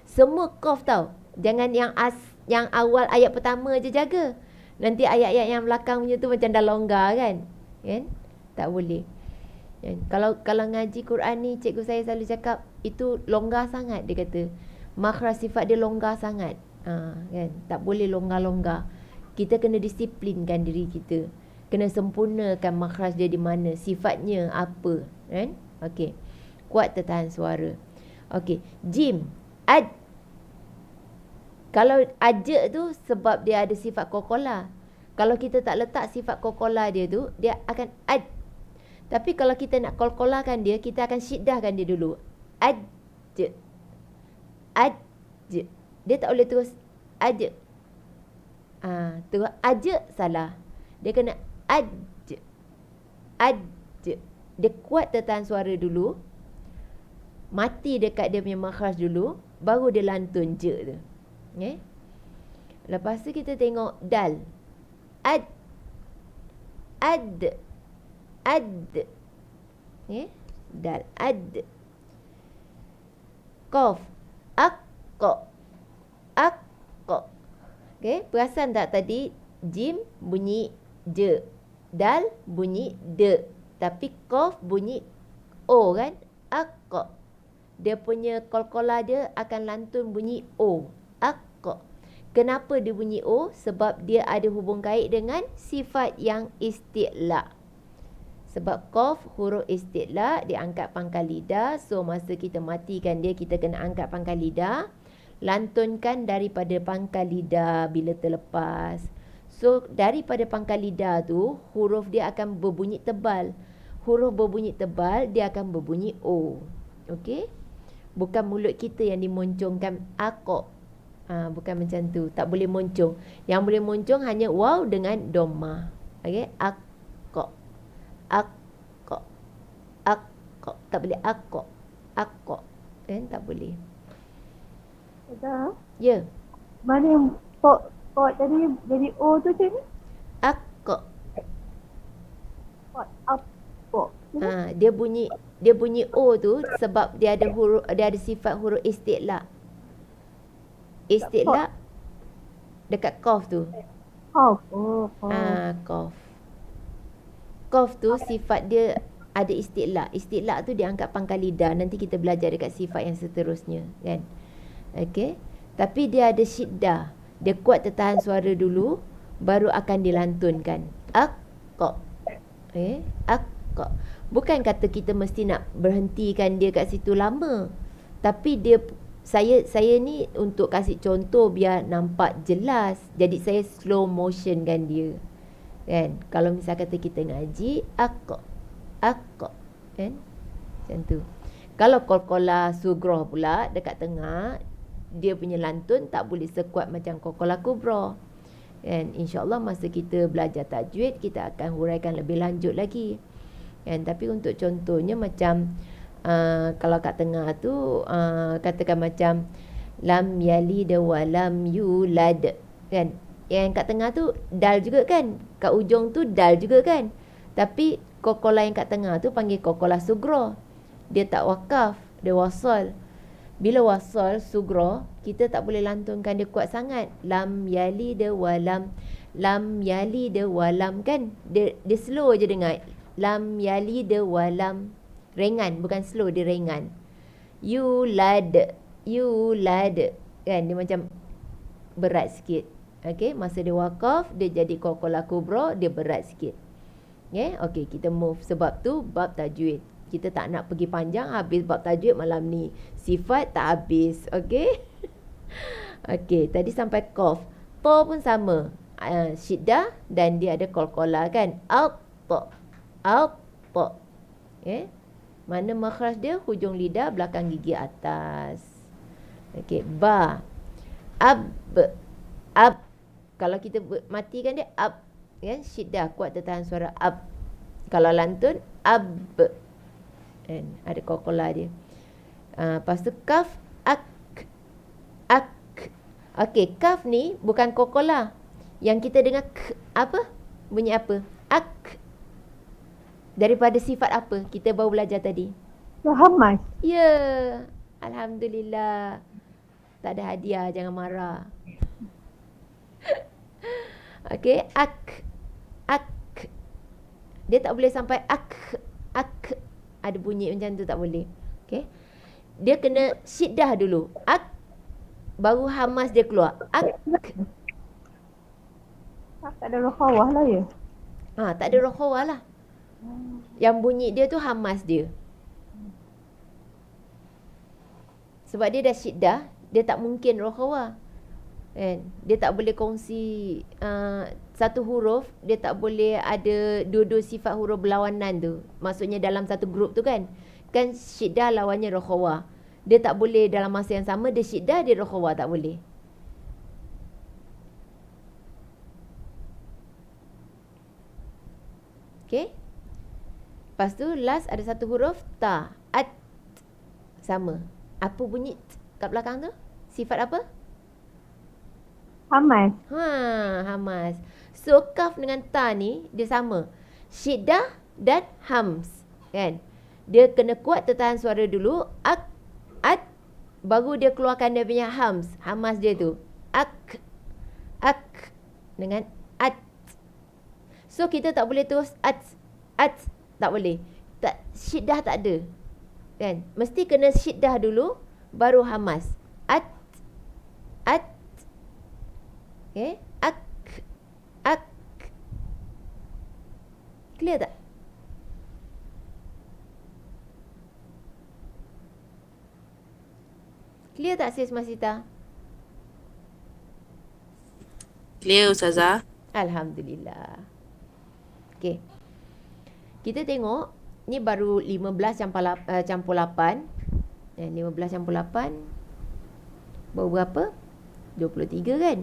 Semua qaf tau. Jangan yang awal ayat pertama je jaga. Nanti ayat-ayat yang belakang punya tu macam dah longgar kan? Kan? Tak boleh. Kan? Kalau ngaji Quran ni, cikgu saya selalu cakap itu longgar sangat, dia kata. Makhraj sifat dia longgar sangat. Kan? Tak boleh longgar-longgar. Kita kena disiplinkan diri kita. Kena sempurnakan makhraj dia di mana, sifatnya apa, kan? Okey. Kuat tertahan suara. Okey, jim, ad. Kalau aja tu sebab dia ada sifat qalqalah. Kalau kita tak letak sifat qalqalah dia tu, dia akan ad. Tapi kalau kita nak qalqalahkan dia, kita akan syiddahkan dia dulu. Ad. Ad. Dia tak boleh terus aja. Terus aja salah. Dia kena aj. Dia kuat tertahan suara dulu. Mati dekat dia punya makhraj dulu. Baru dia lantun je tu. Lepas tu kita tengok dal. Ad. Ad. Ad. Dal. Ad. Qaf. Aqqa. Aqqa. Perasan tak tadi jim bunyi je. Dal bunyi de. Tapi qaf bunyi o kan? Aqqa. Dia punya qalqalah dia akan lantun bunyi o. Aqqa. Kenapa dia bunyi o? Sebab dia ada hubung kait dengan sifat yang isti'la. Sebab qaf huruf isti'la dia angkat pangkal lidah. So masa kita matikan dia, kita kena angkat pangkal lidah. Lantunkan daripada pangkal lidah bila terlepas. So daripada pangkal lidah tu huruf dia akan berbunyi tebal. Huruf berbunyi tebal dia akan berbunyi o. Okey? Bukan mulut kita yang dimoncongkan aqqa. Bukan macam tu. Tak boleh moncong. Yang boleh moncong hanya waw dengan dhamma. Okey? Aqqa. Aqqa. Aqqa. Tak boleh aqqa. Aqqa. Tak boleh. Dah. Ya. Mana yang kok tadi jadi O tu macam ni? Aqqa. Kok apa? Dia bunyi O tu sebab dia ada sifat huruf isti'la. Isti'la dekat qaf tu. Qaf. Oh. Qaf. Qaf tu sifat dia ada isti'la. Isti'la tu dia angkat pangkal lidah. Nanti kita belajar dekat sifat yang seterusnya, kan? Okey. Tapi dia ada syiddah. Dia kuat tertahan suara dulu baru akan dilantunkan. Aqqa. Aqqa. Bukan kata kita mesti nak berhentikan dia kat situ lama. Tapi dia saya ni untuk kasih contoh biar nampak jelas. Jadi saya slow motion kan dia. Kan? Kalau misal kata kita ngaji aqqa. Aqqa. Kan? Macam tu. Kalau qalqalah sughra pula dekat tengah, dia punya lantun tak boleh sekuat macam qalqalah kubra. Kan? InsyaAllah masa kita belajar tajwid kita akan huraikan lebih lanjut lagi. Kan? Tapi untuk contohnya macam kalau kat tengah tu katakan macam lam yalid wa lam yulad, kan? Yang kat tengah tu dal juga kan? Kat ujung tu dal juga kan? Tapi qalqalah yang kat tengah tu panggil qalqalah sughra. Dia tak wakaf, dia wasal. Bila wasal sughra, kita tak boleh lantunkan dia kuat sangat. Lam yalid wa lam yalid wa lam, kan? Dia slow je dengar. Lam yalid wa lam. Ringan, bukan slow, dia ringan. Yulad, kan? Dia macam berat sikit. Okey, masa dia wakaf, dia jadi qalqalah kubra, dia berat sikit. Okey, kita move. Sebab tu bab tajwid. Kita tak nak pergi panjang, habis bab tajwid malam ni. Sifat tak habis. Okey. Okey, tadi sampai qaf. Ta pun sama. Syiddah dan dia ada qalqalah, kan? Alta. Alta. Mana makhraj dia? Hujung lidah belakang gigi atas. Okey, ba. Ab. Ab. Kalau kita matikan dia ab, kan? Syiddah kuat tertahan suara ab. Kalau lantun ab. Kan? Ada qalqalah dia. Lepas tu kaf, ak. Ak. Okey, kaf ni bukan qalqalah. Yang kita dengar k, apa? Bunyi apa? Ak. Daripada sifat apa? Kita baru belajar tadi. Hamas. Ya. Alhamdulillah. Tak ada hadiah, jangan marah. Okey, ak. Ak. Dia tak boleh sampai ak. Ak. Ada bunyi macam tu tak boleh. Okey. Dia kena syiddah dulu. Ak. Baru hamas dia keluar. Ak. Tak ada rokhawah lah ya? Tak ada rokhawah lah. Yang bunyi dia tu hamas dia. Sebab dia dah syiddah, dia tak mungkin rokhawah. Kan? Dia tak boleh kongsi satu huruf, dia tak boleh ada dua-dua sifat huruf berlawanan tu. Maksudnya dalam satu grup tu, kan? Kan syiddah lawannya rokhawah. Dia tak boleh dalam masa yang sama dia syiddah, dia rokhawah, tak boleh. Okey. Lepas tu last ada satu huruf ta. At. Sama. Apa bunyi kat belakang tu? Sifat apa? Hamas. Hamas. So kaf dengan ta ni dia sama. Syiddah dan hams. Kan? Dia kena kuat tertahan suara dulu. Ak, at, baru dia keluarkan dia punya hams. Hamas dia tu. Ak, dengan at. So kita tak boleh terus at. Tak boleh. Tak, syiddah tak ada. Kan? Mesti kena syiddah dulu, baru hamas. At. Okay? Ak. Clear tak? Clear tak sis Masita? Clear Ustazah. Alhamdulillah. Okay. Kita tengok, ni baru 15 campur 8. 15 campur 8. Baru berapa? 23 kan?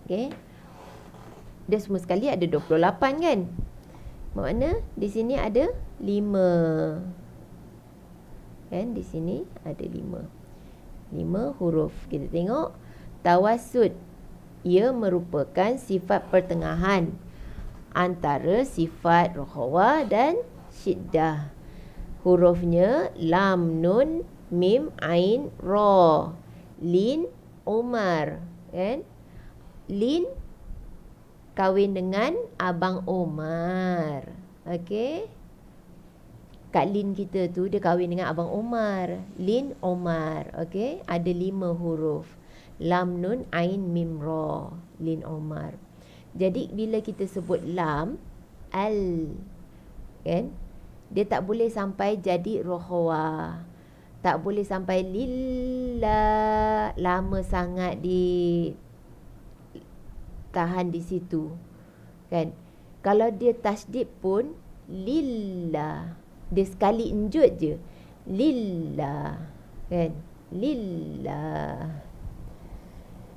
Okay. Dia semua sekali ada 28 kan? Makna di sini ada 5. Kan? Di sini ada 5. 5 huruf. Kita tengok. Tawassut. Ia merupakan sifat pertengahan antara sifat rokhawah dan syiddah. Hurufnya lam, nun, mim, ain, ra. Lin, Umar. Kan? Lin kahwin dengan Abang Omar. Okey. Kak Lin kita tu dia kahwin dengan Abang Omar. Lin Omar. Okey. Ada 5 huruf. Lam, nun, ain, mim, ra. Lin Omar. Jadi bila kita sebut lam, al. Kan? Dia tak boleh sampai jadi rokhawah. Tak boleh sampai lillah. Lama sangat tahan di situ. Kan? Kalau dia tasdid pun lillah. Dia sekali enjut je. Lillah. Kan? Lillah.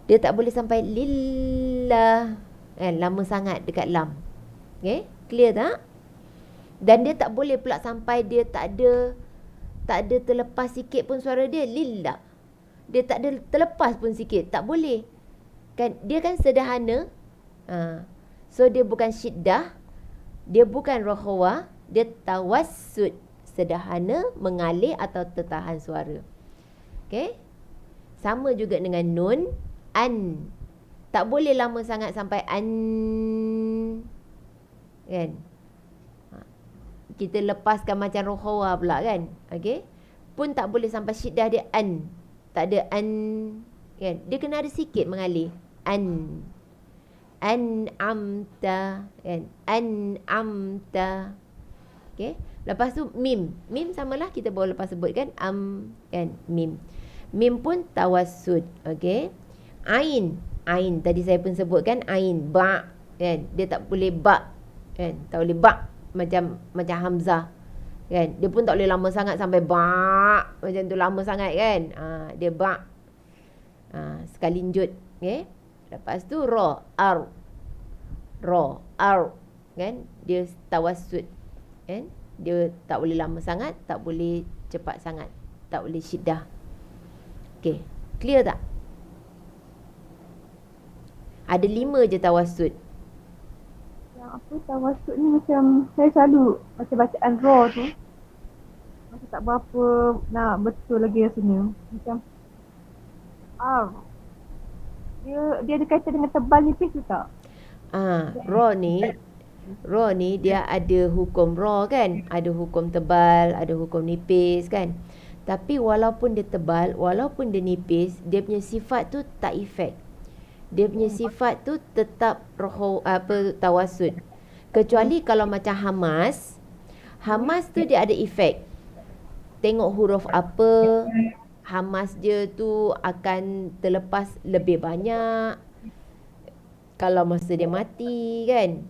Dia tak boleh sampai lillah. Kan? Lama sangat dekat lam. Okay? Clear tak? Dan dia tak boleh pula sampai dia tak ada terlepas sikit pun suara dia. Lillah. Dia tak ada terlepas pun sikit. Tak boleh. Kan? Dia kan sederhana. So dia bukan syiddah. Dia bukan rokhawah. Dia tawassut. Sederhana, mengalir atau tertahan suara. Okay? Sama juga dengan nun. An. Tak boleh lama sangat sampai an. Kan? Kita lepaskan macam rokhawah pula kan? Okay? Pun tak boleh sampai syiddah dia an. Tak ada an. Kan? Dia kena ada sikit mengalir. An. An'amta. Kan? An'amta. Okay? Lepas tu mim. Mim samalah kita baru lepas sebut kan? Kan? Mim. Mim pun tawassut. Okay? Ain. Ain. Tadi saya pun sebut kan? Ain. Ba. Kan? Dia tak boleh ba. Kan? Tak boleh ba. Macam Hamzah. Kan? Dia pun tak boleh lama sangat sampai ba. Macam tu lama sangat kan? Dia ba. Sekali njut. Okay? Lepas tu ra. Ar. Ra. Ar. Kan? Dia tawassut. Kan? Dia tak boleh lama sangat. Tak boleh cepat sangat. Tak boleh syiddah. Okay. Clear tak? Ada 5 je tawassut. Yang apa tawassut ni macam saya selalu macam bacaan ra tu. Macam tak berapa nak betul lagi rasanya. Macam ar. Dia ada kaitan dengan tebal nipis tu tak? Ra ni dia ada hukum ra kan? Ada hukum tebal, ada hukum nipis kan? Tapi walaupun dia tebal, walaupun dia nipis, dia punya sifat tu tak efek. Dia punya sifat tu tetap tawassut. Kecuali kalau macam hamas. Hamas tu dia ada efek. Tengok huruf apa, hamas dia tu akan terlepas lebih banyak kalau masa dia mati kan.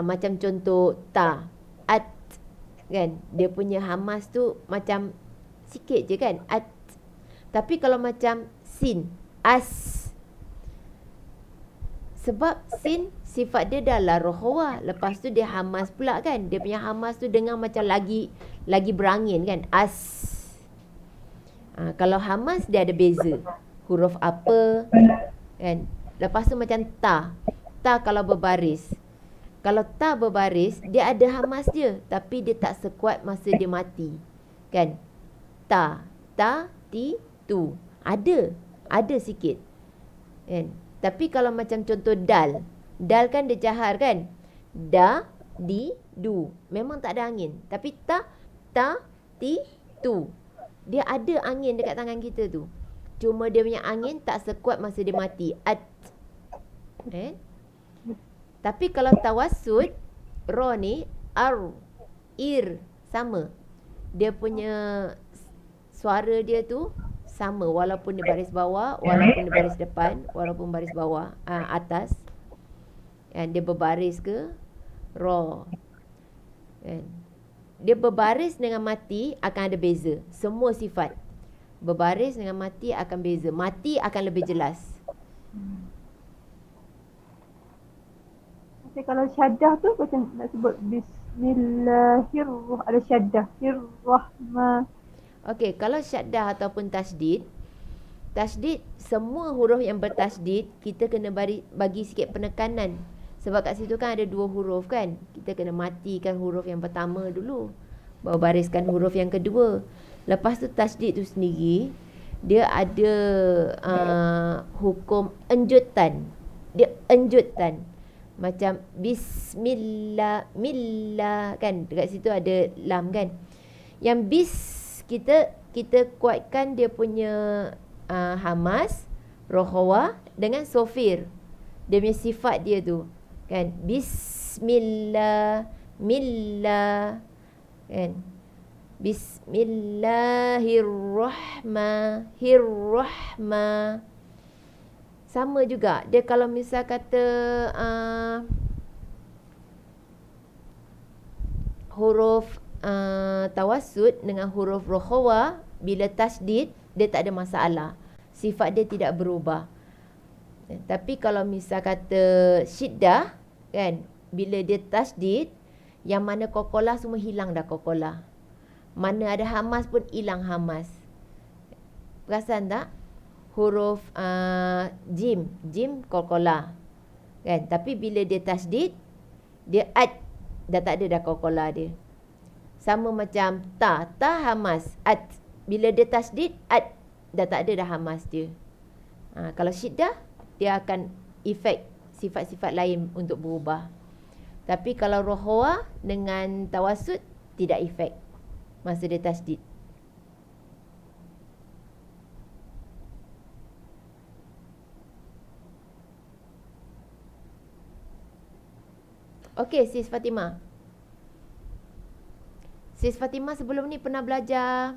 Macam contoh ta, at kan, dia punya hamas tu macam sikit je kan, at. Tapi kalau macam sin, as, sebab sin sifat dia dah la rokhawah, lepas tu dia hamas pula kan. Dia punya hamas tu dengar macam lagi berangin kan, as. Kalau hamas dia ada beza. Huruf apa kan. Lepas tu macam ta. Ta kalau berbaris. Kalau ta berbaris dia ada hamas dia tapi dia tak sekuat masa dia mati. Kan? Ta, ti, tu. Ada sikit. Kan? Tapi kalau macam contoh dal. Dal kan dia jahar kan? Da, di, du. Memang tak ada angin. Tapi ta, ti, tu. Dia ada angin dekat tangan kita tu. Cuma dia punya angin tak sekuat masa dia mati. Tapi kalau tawassut, ra ni, ir, sama. Dia punya suara dia tu sama walaupun dia baris bawah, walaupun dia baris depan, walaupun baris bawah, atas. Kan dia berbaris ke ra. Kan dia berbaris dengan mati akan ada beza. Semua sifat berbaris dengan mati akan beza. Mati akan lebih jelas. Macam kalau syaddah tu macam nak sebut Bismillahirrahmanirrahim. Ada syaddah. Hirrahman. Okey, kalau syaddah ataupun tasdid, semua huruf yang bertasdid kita kena bagi sikit penekanan. Sebab kat situ kan ada 2 huruf kan. Kita kena matikan huruf yang pertama dulu, baru bariskan huruf yang kedua. Lepas tu tasdid tu sendiri dia ada hukum enjutan. Dia enjutan. Macam bismillah, millah kan. Dekat situ ada lam kan. Yang bis kita kuatkan dia punya hamas, rohawa dengan sofir. Dia punya sifat dia tu. Kan? Bismillah, millah. Kan? Bismillahirrahmanirrahim. Sama juga. Dia kalau misal kata huruf tawassut dengan huruf rohawa, bila tasdid dia tak ada masalah. Sifat dia tidak berubah. Tapi kalau misal kata syiddah kan, bila dia tasdid, yang mana kokolah semua hilang dah kokolah. Mana ada hamas pun hilang hamas. Perasan tak? Huruf jim kokolah. Kan? Tapi bila dia tasdid, dia dah tak ada dah kokolah dia. Sama macam ta hamas, bila dia tasdid, dah tak ada dah hamas dia. Kalau syiddah, dia akan efek sifat-sifat lain untuk berubah. Tapi kalau rohawa dengan tawassut tidak efek masa dia tasdid. Okey, Sis Fatimah. Sis Fatimah sebelum ni pernah belajar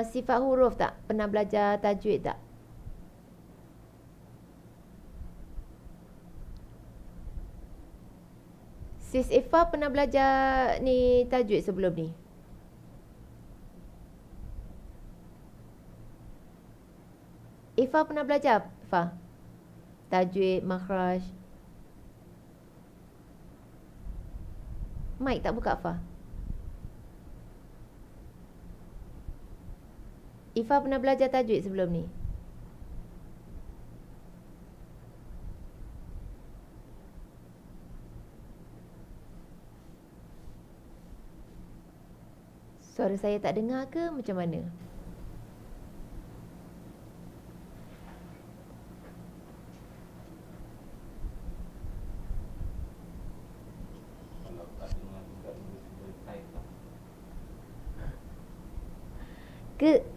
sifat huruf tak? Pernah belajar tajwid tak? Sis Ifa pernah belajar ni tajwid sebelum ni? Ifa pernah belajar, Ifa? Tajwid, makhraj. Mic tak buka, Ifa? Ifa pernah belajar tajwid sebelum ni? Suara saya tak dengar ke macam mana?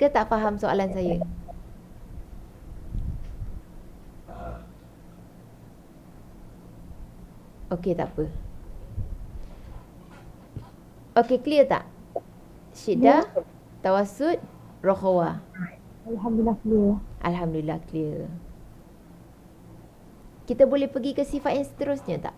Ke tak faham soalan saya? Okey, tak apa. Okey, clear tak? Syiddah, tawassut, rohawa. Alhamdulillah clear. Alhamdulillah clear. Kita boleh pergi ke sifat yang seterusnya tak?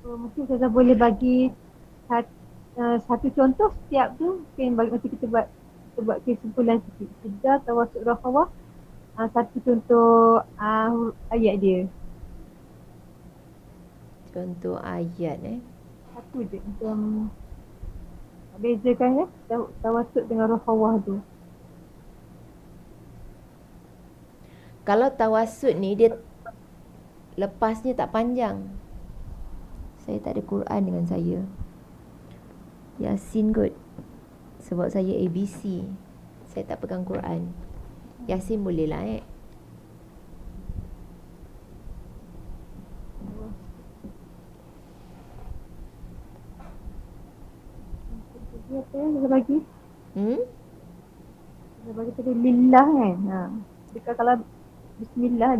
Mungkin saya boleh bagi satu contoh setiap tu. Mungkin macam kita buat kita buat kesimpulan sikit. Sedah, tawasud, rakhawah. Satu contoh ayat dia. Contoh ayat Satu je macam bezakan tawasud dengan rakhawah tu. Kalau tawasud ni dia lepasnya tak panjang. Saya tak ada Quran dengan saya. Yasin kot. Sebab saya ABC. Saya tak pegang Quran. Yasin boleh lah Dia apa yang kita bagi? Hmm? Kita bagi tadi lillah kan. Dekat kalau bismillah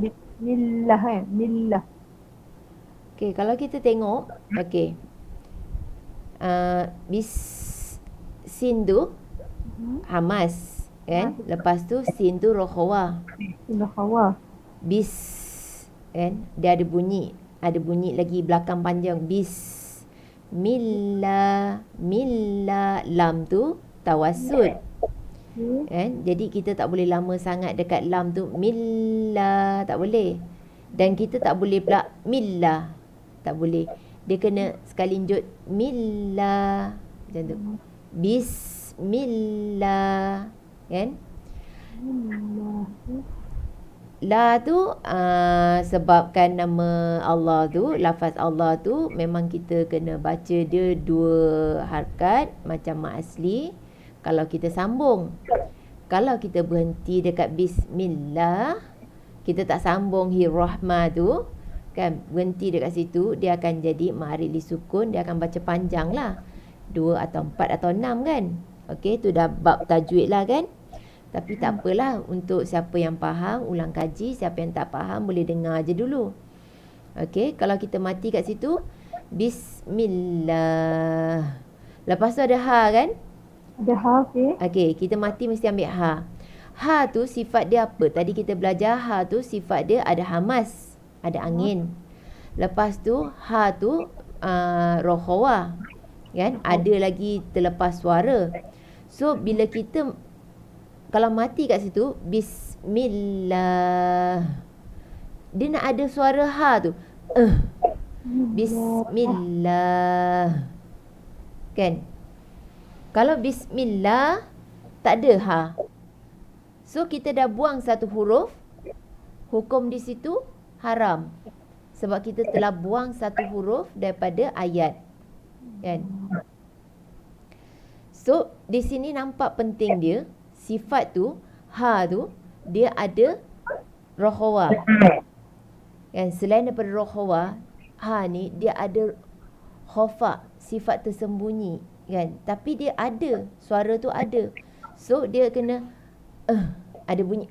kan. Lillah. Okay, kalau kita tengok, okay. Sin tu Hamas kan. Lepas tu sin tu Rakhawah. Rakhawah. Bis kan. Dia ada bunyi lagi belakang panjang. Bismillah. Lam tu tawasud. Kan? Jadi kita tak boleh lama sangat dekat lam tu. Millah tak boleh. Dan kita tak boleh pula millah. Tak boleh. Dia kena sekali njut millah macam tu. Bismillah kan? La tu sebabkan nama Allah tu, lafaz Allah tu memang kita kena baca dia 2 harakat macam mat asli. Kalau kita sambung. Kalau kita berhenti dekat bismillah, kita tak sambung rahmah tu kan, berhenti dekat situ, dia akan jadi ma'arid li sukun, dia akan baca panjang lah. 2 atau 4 atau 6 kan. Okey, tu dah bab tajwid lah kan. Tapi tak apalah, untuk siapa yang faham, ulang kaji. Siapa yang tak faham, boleh dengar je dulu. Okey, kalau kita mati kat situ, bismillah. Lepas tu ada ha kan? Ada ha, okey. Okey, kita mati mesti ambil ha. Ha tu sifat dia apa? Tadi kita belajar ha tu sifat dia ada hamas. Ada angin. Lepas tu ha tu rakhawah kan, ada lagi terlepas suara. So bila kita kalau mati kat situ bismillah, dia nak ada suara ha tu. Bismillah kan. Kalau bismillah tak ada ha. So kita dah buang satu huruf. Hukum di situ haram. Sebab kita telah buang satu huruf daripada ayat. Kan? So, di sini nampak penting dia. Sifat tu, ha tu, dia ada rakhawah. Kan? Selain daripada rakhawah, ha ni dia ada khafa, sifat tersembunyi. Kan? Tapi dia ada. Suara tu ada. So, dia kena ada bunyi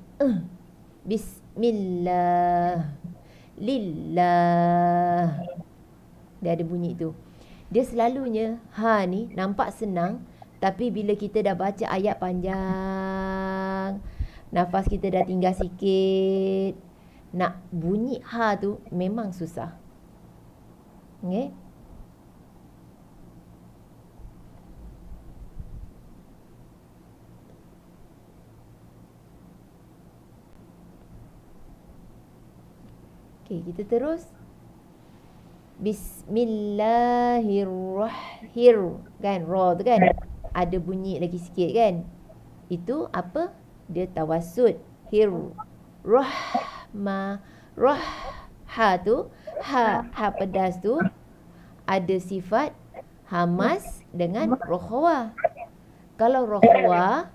Bismillah. Lillah. Dia ada bunyi tu. Dia selalunya ha ni nampak senang, tapi bila kita dah baca ayat panjang, nafas kita dah tinggal sikit, nak bunyi ha tu memang susah. Okey? Okey, kita terus. Bismillahirrahmanirrahim. Kan, ra tu kan ada bunyi lagi sikit kan. Itu apa? Dia tawasud. Rahma. Ha tu, ha pedas tu ada sifat hamas dengan rakhawah. Kalau rakhawah,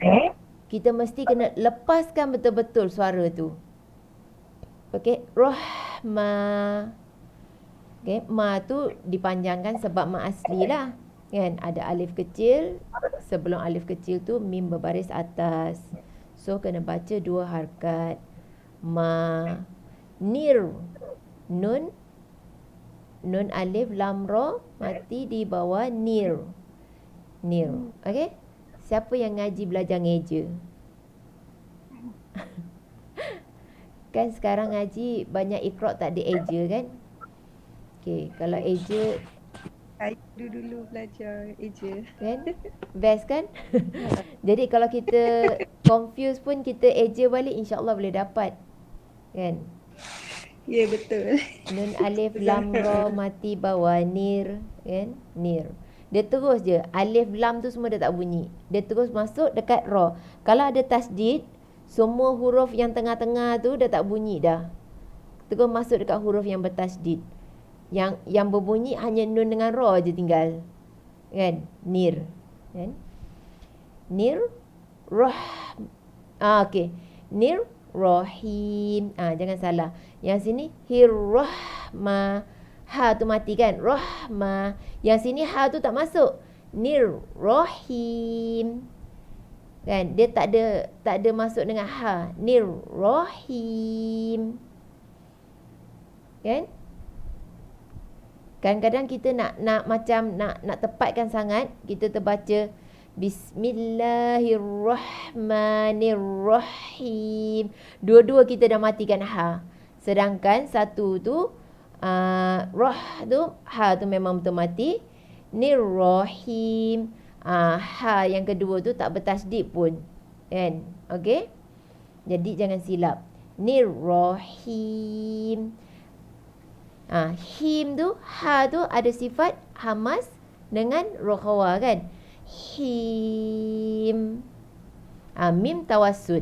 kita mesti kena lepaskan betul-betul suara tu. Okey, rahma. Okey, ma tu dipanjangkan sebab ma asli lah. Kan, ada alif kecil. Sebelum alif kecil tu mim berbaris atas. So kena baca 2 harakat. Ma, nir. Nun alif lam ra mati di bawah nir. Okey? Siapa yang ngaji belajar ngeja? Kan sekarang ngaji banyak iqra' tak ada eja kan? Okey, kalau eja Saya dulu belajar eja. Kan? Best kan? Jadi kalau kita confuse pun kita eja balik, insya-Allah boleh dapat. Kan? Ya, betul. Nun alif lam ra mati bawah nir, kan? Nir. Dia terus je, alif lam tu semua dia tak bunyi. Dia terus masuk dekat ra. Kalau ada tasdid, semua huruf yang tengah-tengah tu dah tak bunyi dah. Terus masuk dekat huruf yang bertasdid. Yang berbunyi hanya nun dengan ra je tinggal. Kan? Nir. Kan? Nir rah. Okey. Nir rahim. Jangan salah. Yang sini hirrahma. Ha tu mati kan? Rahma. Yang sini ha tu tak masuk. Nir rahim. Kan? Dia tak ada masuk dengan ha. Nir rahim. Kan? Kadang-kadang kita nak macam nak tepatkan sangat, kita terbaca Bismillahirrahmanirrahim. Dua-dua kita dah matikan ha. Sedangkan satu tu rah tu ha tu memang betul mati. Nirrahim. Ha yang kedua tu tak bertasdid pun. Kan? Okey? Jadi jangan silap. Nirrahim. Him tu, ha tu ada sifat hamas dengan rokhawa kan. Him. Mim tawassud.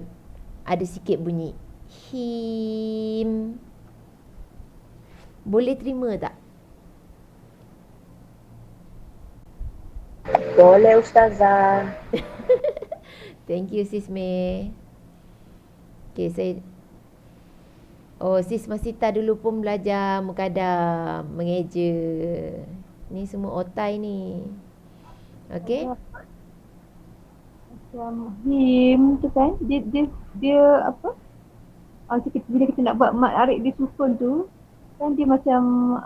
Ada sikit bunyi. Him. Boleh terima tak? Boleh Ustazah. Thank you Sis May. Okay, sis Masita dulu pun belajar mukadam, mengeja. Ni semua otai ni. Okey? Macam him tu kan, dia apa? Bila kita nak buat mat arik di sukun tu, kan dia macam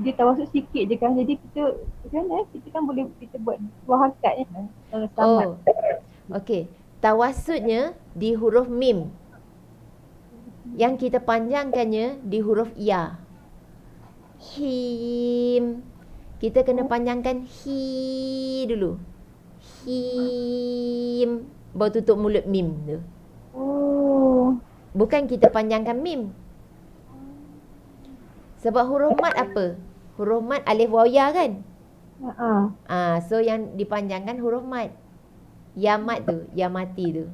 dia tawassut sikit je kan. Jadi kita kan boleh kita buat dua harakat kan. Selamat. Okey. Tawassutnya di huruf mim. Yang kita panjangkannya di huruf ya. Him. Kita kena panjangkan hi dulu. Him. Baru tutup mulut mim tu. Bukan kita panjangkan mim. Sebab huruf mat apa? Huruf mat alif waw ya kan? So yang dipanjangkan huruf mat. Ya mat tu, ya mati tu.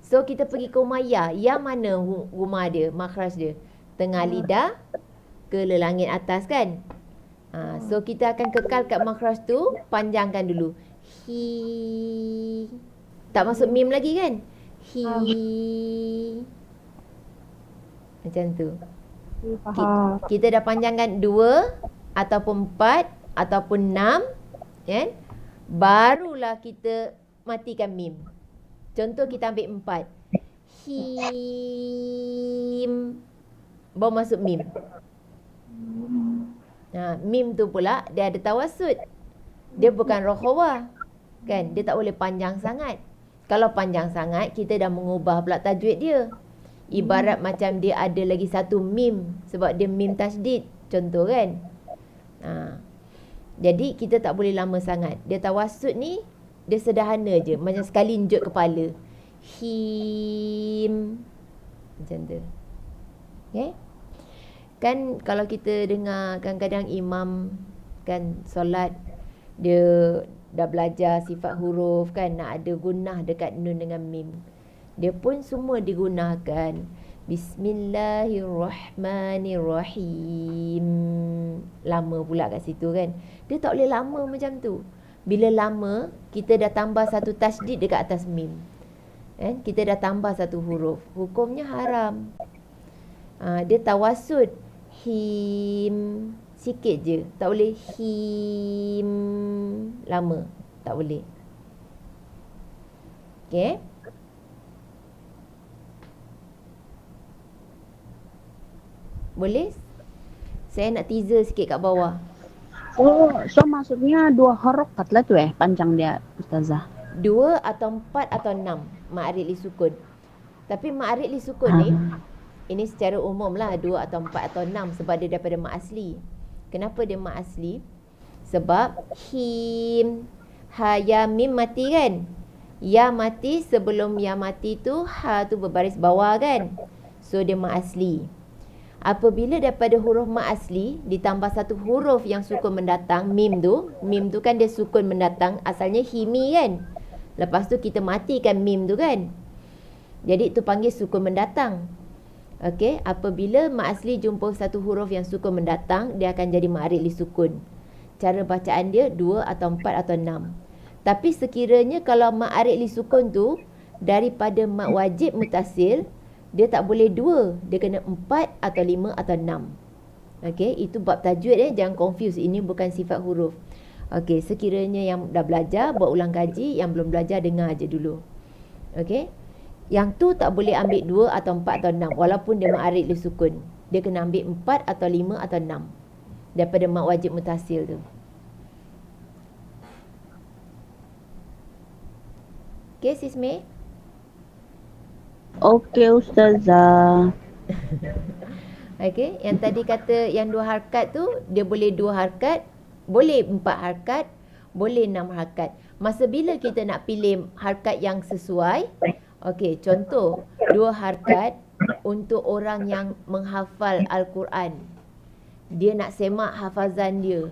So kita pergi ke rumah ya. Ya mana rumah dia, makhraj dia? Tengah lidah ke langit atas kan? So kita akan kekal kat makhraj tu, panjangkan dulu. Hi. Tak masuk mim lagi kan? Hi. Macam tu. Kita dah panjangkan 2 ataupun 4 ataupun 6 kan? Barulah kita matikan mim. Contoh kita ambil 4. Him. Baru masuk mim. Mim tu pula dia ada tawassut. Dia bukan rokhawah. Kan? Dia tak boleh panjang sangat. Kalau panjang sangat, kita dah mengubah pula tajwid dia. Ibarat macam dia ada lagi satu mim. Sebab dia mim tasdid. Contoh kan? Jadi kita tak boleh lama sangat. Dia tawassut ni, dia sederhana je. Macam sekali injut kepala. Him. Macam tu. Okay? Kan kalau kita dengar kadang-kadang imam kan solat, dia dah belajar sifat huruf kan, nak ada gunnah dekat nun dengan mim. Dia pun semua digunakan. Bismillahirrahmanirrahim. Lama pula kat situ kan. Dia tak boleh lama macam tu. Bila lama, kita dah tambah satu tasdid dekat atas mim. Kan? Kita dah tambah satu huruf. Hukumnya haram. Dia tawassut. Him. Sikit je. Tak boleh him. Lama. Tak boleh. Okay. Boleh? Saya nak teaser sikit kat bawah. So maksudnya 2 harokat lah tu panjang dia Ustazah. 2 atau 4 atau 6 ma'arid li sukun. Tapi ma'arid li sukun ni, ini secara umum lah 2 atau 4 atau 6 sebab dia daripada mak asli. Kenapa dia mat asli? Sebab him, ha, ya, mim mati kan? Ya mati, sebelum ya mati tu ha tu berbaris bawah kan? So dia mat asli. Apabila daripada huruf mat asli ditambah satu huruf yang sukun mendatang, mim tu kan dia sukun mendatang, asalnya himi kan? Lepas tu kita matikan mim tu kan? Jadi itu panggil sukun mendatang. Okey, apabila mat asli jumpa satu huruf yang sukun mendatang, dia akan jadi ma'arid li sukun. Cara bacaan dia 2 atau 4 atau 6. Tapi sekiranya kalau ma'arid li sukun tu daripada mat wajib mutasil, dia tak boleh 2, dia kena 4 atau 5 atau 6. Okey, itu bab tajwid jangan confuse, ini bukan sifat huruf. Okey, sekiranya yang dah belajar buat ulang kaji, yang belum belajar dengar aja dulu. Okey. Yang tu tak boleh ambil 2 atau 4 atau 6 walaupun dia ma'arid li sukun. Dia kena ambil 4 atau 5 atau 6 daripada mat wajib mutasil tu. Okey, Sis May? Okey Ustazah. Okey, yang tadi kata yang 2 harakat tu, dia boleh 2 harakat, boleh 4 harakat, boleh 6 harakat. Masa bila kita nak pilih harakat yang sesuai? Okey, contoh 2 harakat untuk orang yang menghafal Al-Quran. Dia nak semak hafazan dia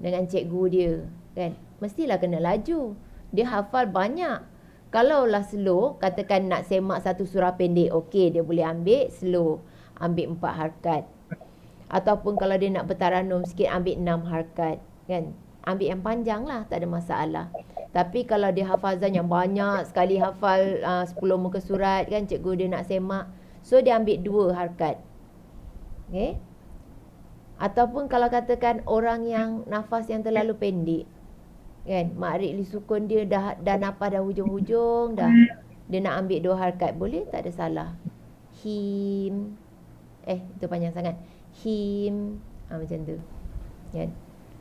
dengan cikgu dia, kan? Mestilah kena laju. Dia hafal banyak. Kalaulah slow, katakan nak semak satu surah pendek, okey, dia boleh ambil slow, ambil 4 harakat. Ataupun kalau dia nak bertaranum sikit, ambil 6 harakat, kan? Ambil yang panjang lah, tak ada masalah. Tapi kalau dia hafazan yang banyak sekali, hafal 10 muka surat kan, cikgu dia nak semak, so dia ambil 2 harakat. Okay. Ataupun kalau katakan orang yang nafas yang terlalu pendek, kan, ma'arid li sukun dia dah nafas dah hujung-hujung dah, dia nak ambil 2 harakat, boleh, tak ada salah. Him, itu panjang sangat. Him, macam tu, kan.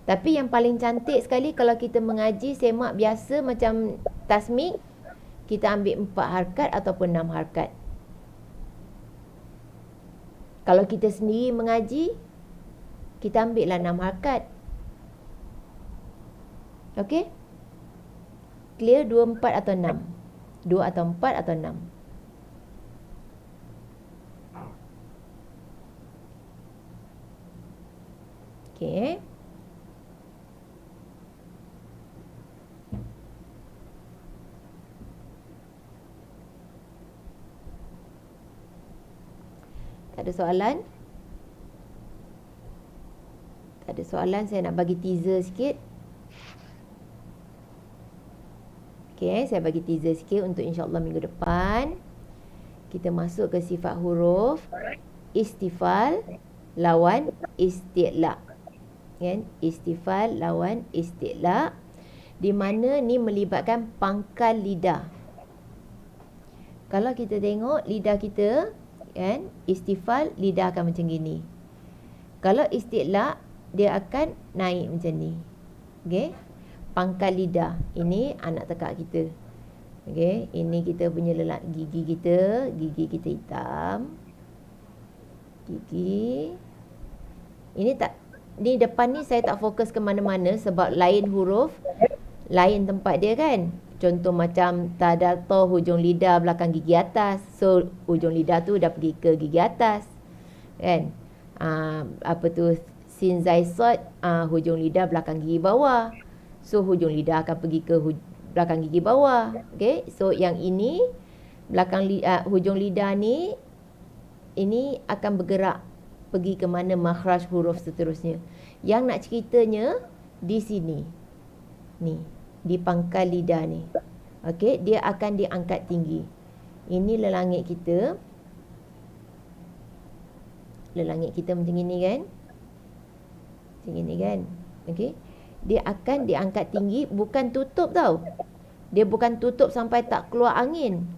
Tapi yang paling cantik sekali kalau kita mengaji semak biasa macam tasmik, kita ambil 4 harakat ataupun 6 harakat. Kalau kita sendiri mengaji, kita ambillah 6 harakat. Okey? Clear 2, 4 atau 6? 2 atau 4 atau 6? Okey. Tak ada soalan? Tak ada soalan, saya nak bagi teaser sikit. Okey, saya bagi teaser sikit untuk insya-Allah minggu depan kita masuk ke sifat huruf istifal lawan isti'la. Kan? Istifal lawan isti'la, di mana ni melibatkan pangkal lidah. Kalau kita tengok lidah kita, kan, istifal lidah akan macam gini. Kalau isti'la dia akan naik macam ni. Okey. Pangkal lidah. Ini anak tekak kita. Okey, ini kita punya gigi kita hitam. Gigi. Ini depan ni saya tak fokus ke mana-mana sebab lain huruf, lain tempat dia kan. Contoh macam tadato, hujung lidah belakang gigi atas. So hujung lidah tu dah pergi ke gigi atas. Kan? Apa tu, sin zai sod, hujung lidah belakang gigi bawah. So hujung lidah akan pergi ke belakang gigi bawah. Okay? So yang ini belakang hujung lidah ni, ini akan bergerak pergi ke mana makhraj huruf seterusnya. Yang nak ceritanya di sini. Ni, di pangkal lidah ni. Okey, dia akan diangkat tinggi. Ini lelangit kita. Lelangit kita macam ini kan? Macam ini kan? Okey. Dia akan diangkat tinggi, bukan tutup tau. Dia bukan tutup sampai tak keluar angin.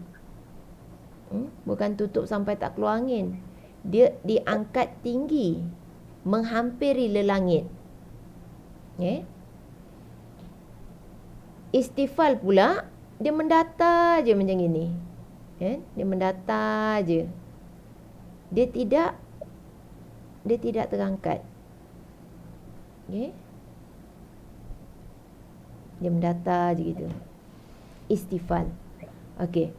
Bukan tutup sampai tak keluar angin. Dia diangkat tinggi, menghampiri lelangit. Okay. Istifal pula, dia mendatar je macam ini. Dia mendatar je. Dia tidak terangkat. Okay. Dia mendatar je gitu. Istifal. Okay.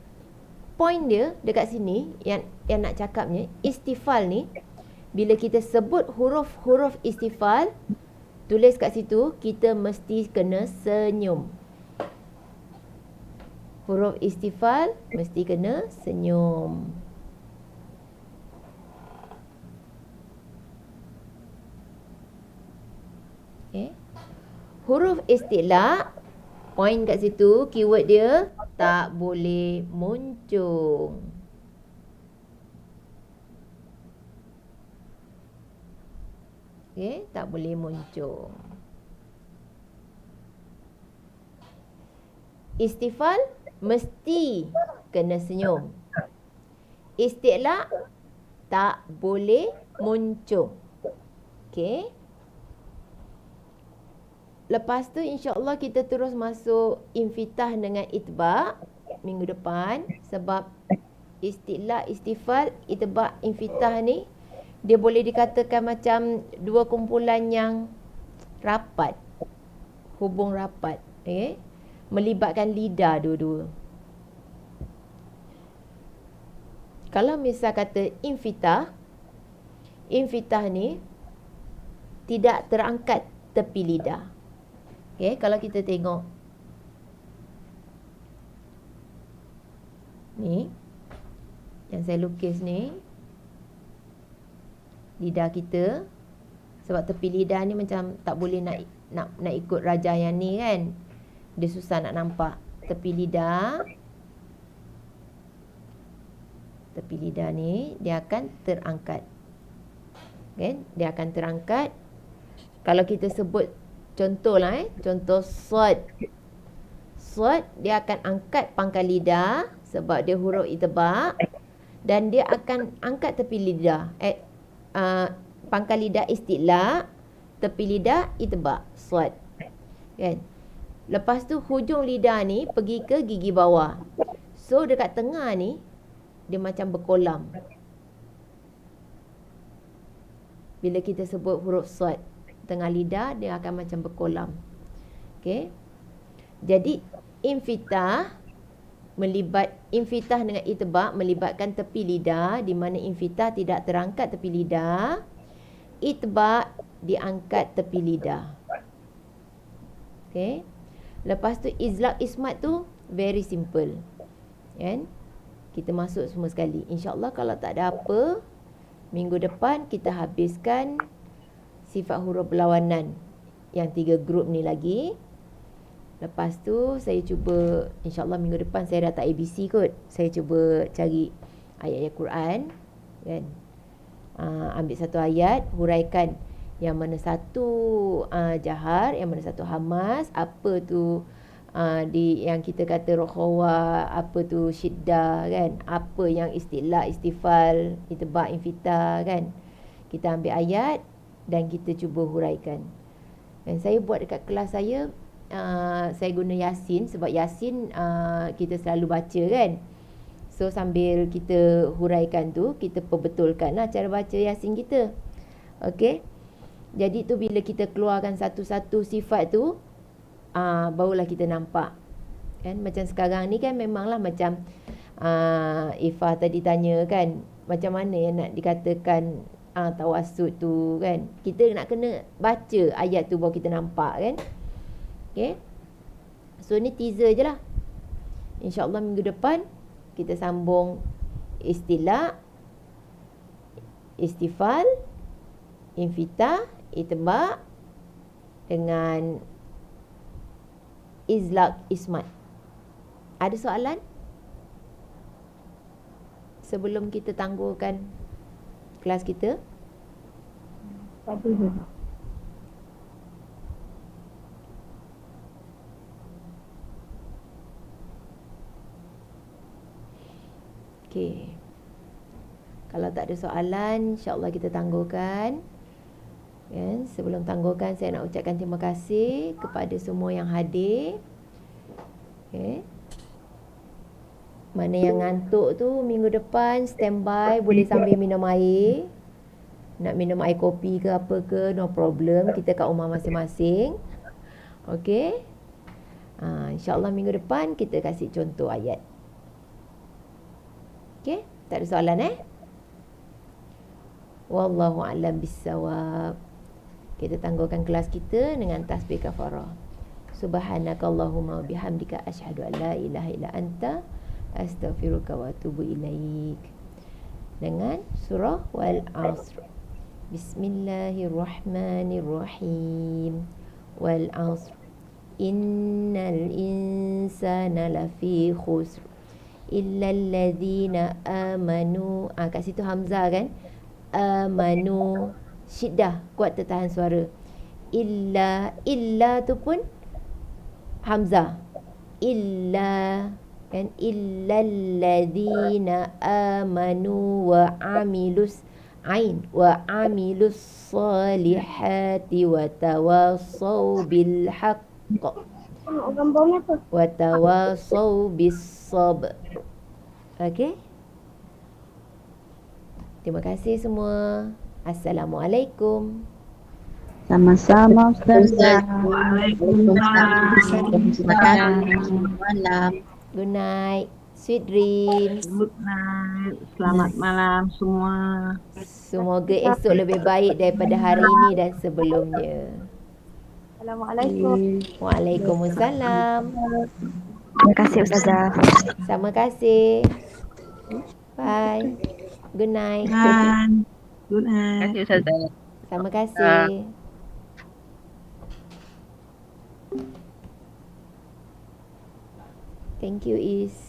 Point dia dekat sini yang nak cakapnya, istifal ni bila kita sebut huruf-huruf istifal, tulis kat situ kita mesti kena senyum. Huruf istifal mesti kena senyum. Okay. Huruf istilah, point kat situ, keyword dia tak boleh muncung. Okay, tak boleh muncung. Istifal mesti kena senyum. Isti'la tak boleh muncung. Okay. Lepas tu insya-Allah kita terus masuk infitah dengan itba' minggu depan, sebab isti'la, istifal, itba', infitah ni dia boleh dikatakan macam dua kumpulan yang rapat, hubung rapat, okay? Melibatkan lidah dua-dua. Kalau misal kata infitah ni tidak terangkat tepi lidah. Okay, kalau kita tengok ni yang saya lukis ni, lidah kita, sebab tepi lidah ni macam tak boleh nak ikut rajah yang ni kan, dia susah nak nampak. Tepi lidah ni dia akan terangkat, kan? Dia akan terangkat. Kalau kita sebut contohlah, contoh sad dia akan angkat pangkal lidah sebab dia huruf itba', dan dia akan angkat tepi lidah, pangkal lidah isti'la, tepi lidah itba', sad, kan? Lepas tu hujung lidah ni pergi ke gigi bawah, so dekat tengah ni dia macam berkolam. Bila kita sebut huruf sad, tengah lidah dia akan macam berkolam. Okay. Jadi infitah dengan itba' melibatkan tepi lidah, di mana infitah tidak terangkat tepi lidah, itba' diangkat tepi lidah. Okay. Lepas tu izlaq ismat tu very simple, kan? Kita masuk semua sekali. InsyaAllah kalau tak ada apa, minggu depan kita habiskan sifat huruf berlawanan yang 3 grup ni lagi. Lepas tu saya cuba, insyaAllah minggu depan saya dah tak ABC kot. Saya cuba cari ayat-ayat Quran, kan? Ambil satu ayat, huraikan yang mana satu jahar, yang mana satu hamas, apa tu yang kita kata rokhawa, apa tu syiddah, kan? Apa yang istilah, istifal, itba', infitah, kan? Kita ambil ayat dan kita cuba huraikan. Dan saya buat dekat kelas saya guna Yasin, sebab Yasin kita selalu baca, kan? So sambil kita huraikan tu, kita perbetulkanlah cara baca Yasin kita. Okey. Jadi tu bila kita keluarkan satu-satu sifat tu, barulah kita nampak, kan? Macam sekarang ni kan memanglah macam Ifah tadi tanya, kan, macam mana yang nak dikatakan tawassut tu, kan? Kita nak kena baca ayat tu baru kita nampak, kan? Okay. So ni teaser je lah. InsyaAllah minggu depan kita sambung istilah, istifal, infitah, itba' dengan izlaq ismat. Ada soalan sebelum kita tangguhkan kelas kita? Satu je. Okey. Kalau tak ada soalan, insya-Allah kita tangguhkan. Kan? Sebelum tangguhkan, saya nak ucapkan terima kasih kepada semua yang hadir. Okey. Mana yang ngantuk tu minggu depan standby, boleh sambil minum air. nak minum air kopi ke apa ke, no problem. Kita kat rumah masing-masing. Okey. InsyaAllah minggu depan kita kasih contoh ayat. Okey, tak ada soalan Wallahu a'lam bissawab. Kita tangguhkan kelas kita dengan tasbih kafarah. Subhanakallahumma wa bihamdika asyhadu an la ilaha illa anta astaghfiruka wa atubu ilaik. Dengan surah Wal Asr. Bismillahirrahmanirrahim. Wal Asr. Innal insana lafi khusr illa alladhina amanu. Kat situ hamzah kan? Amanu. Syiddah, kuat tertahan suara. Illa tu pun hamzah. Illa kan, illalladzina amanu wa amilus ain wa amilus salihati wa tawasaw bil haqq wa tawasaw bis sabr. Okey, terima kasih semua. Assalamualaikum. Sama-sama Ustazah. Malam. Good night. Sweet dreams. Good night. Selamat malam semua. Semoga esok lebih baik daripada hari ini dan sebelumnya. Assalamualaikum. Waalaikumsalam. Terima kasih Ustazah. Sama kasih. Bye. Good night. Good night. Terima kasih Ustazah. Sama kasih. Thank you, Is.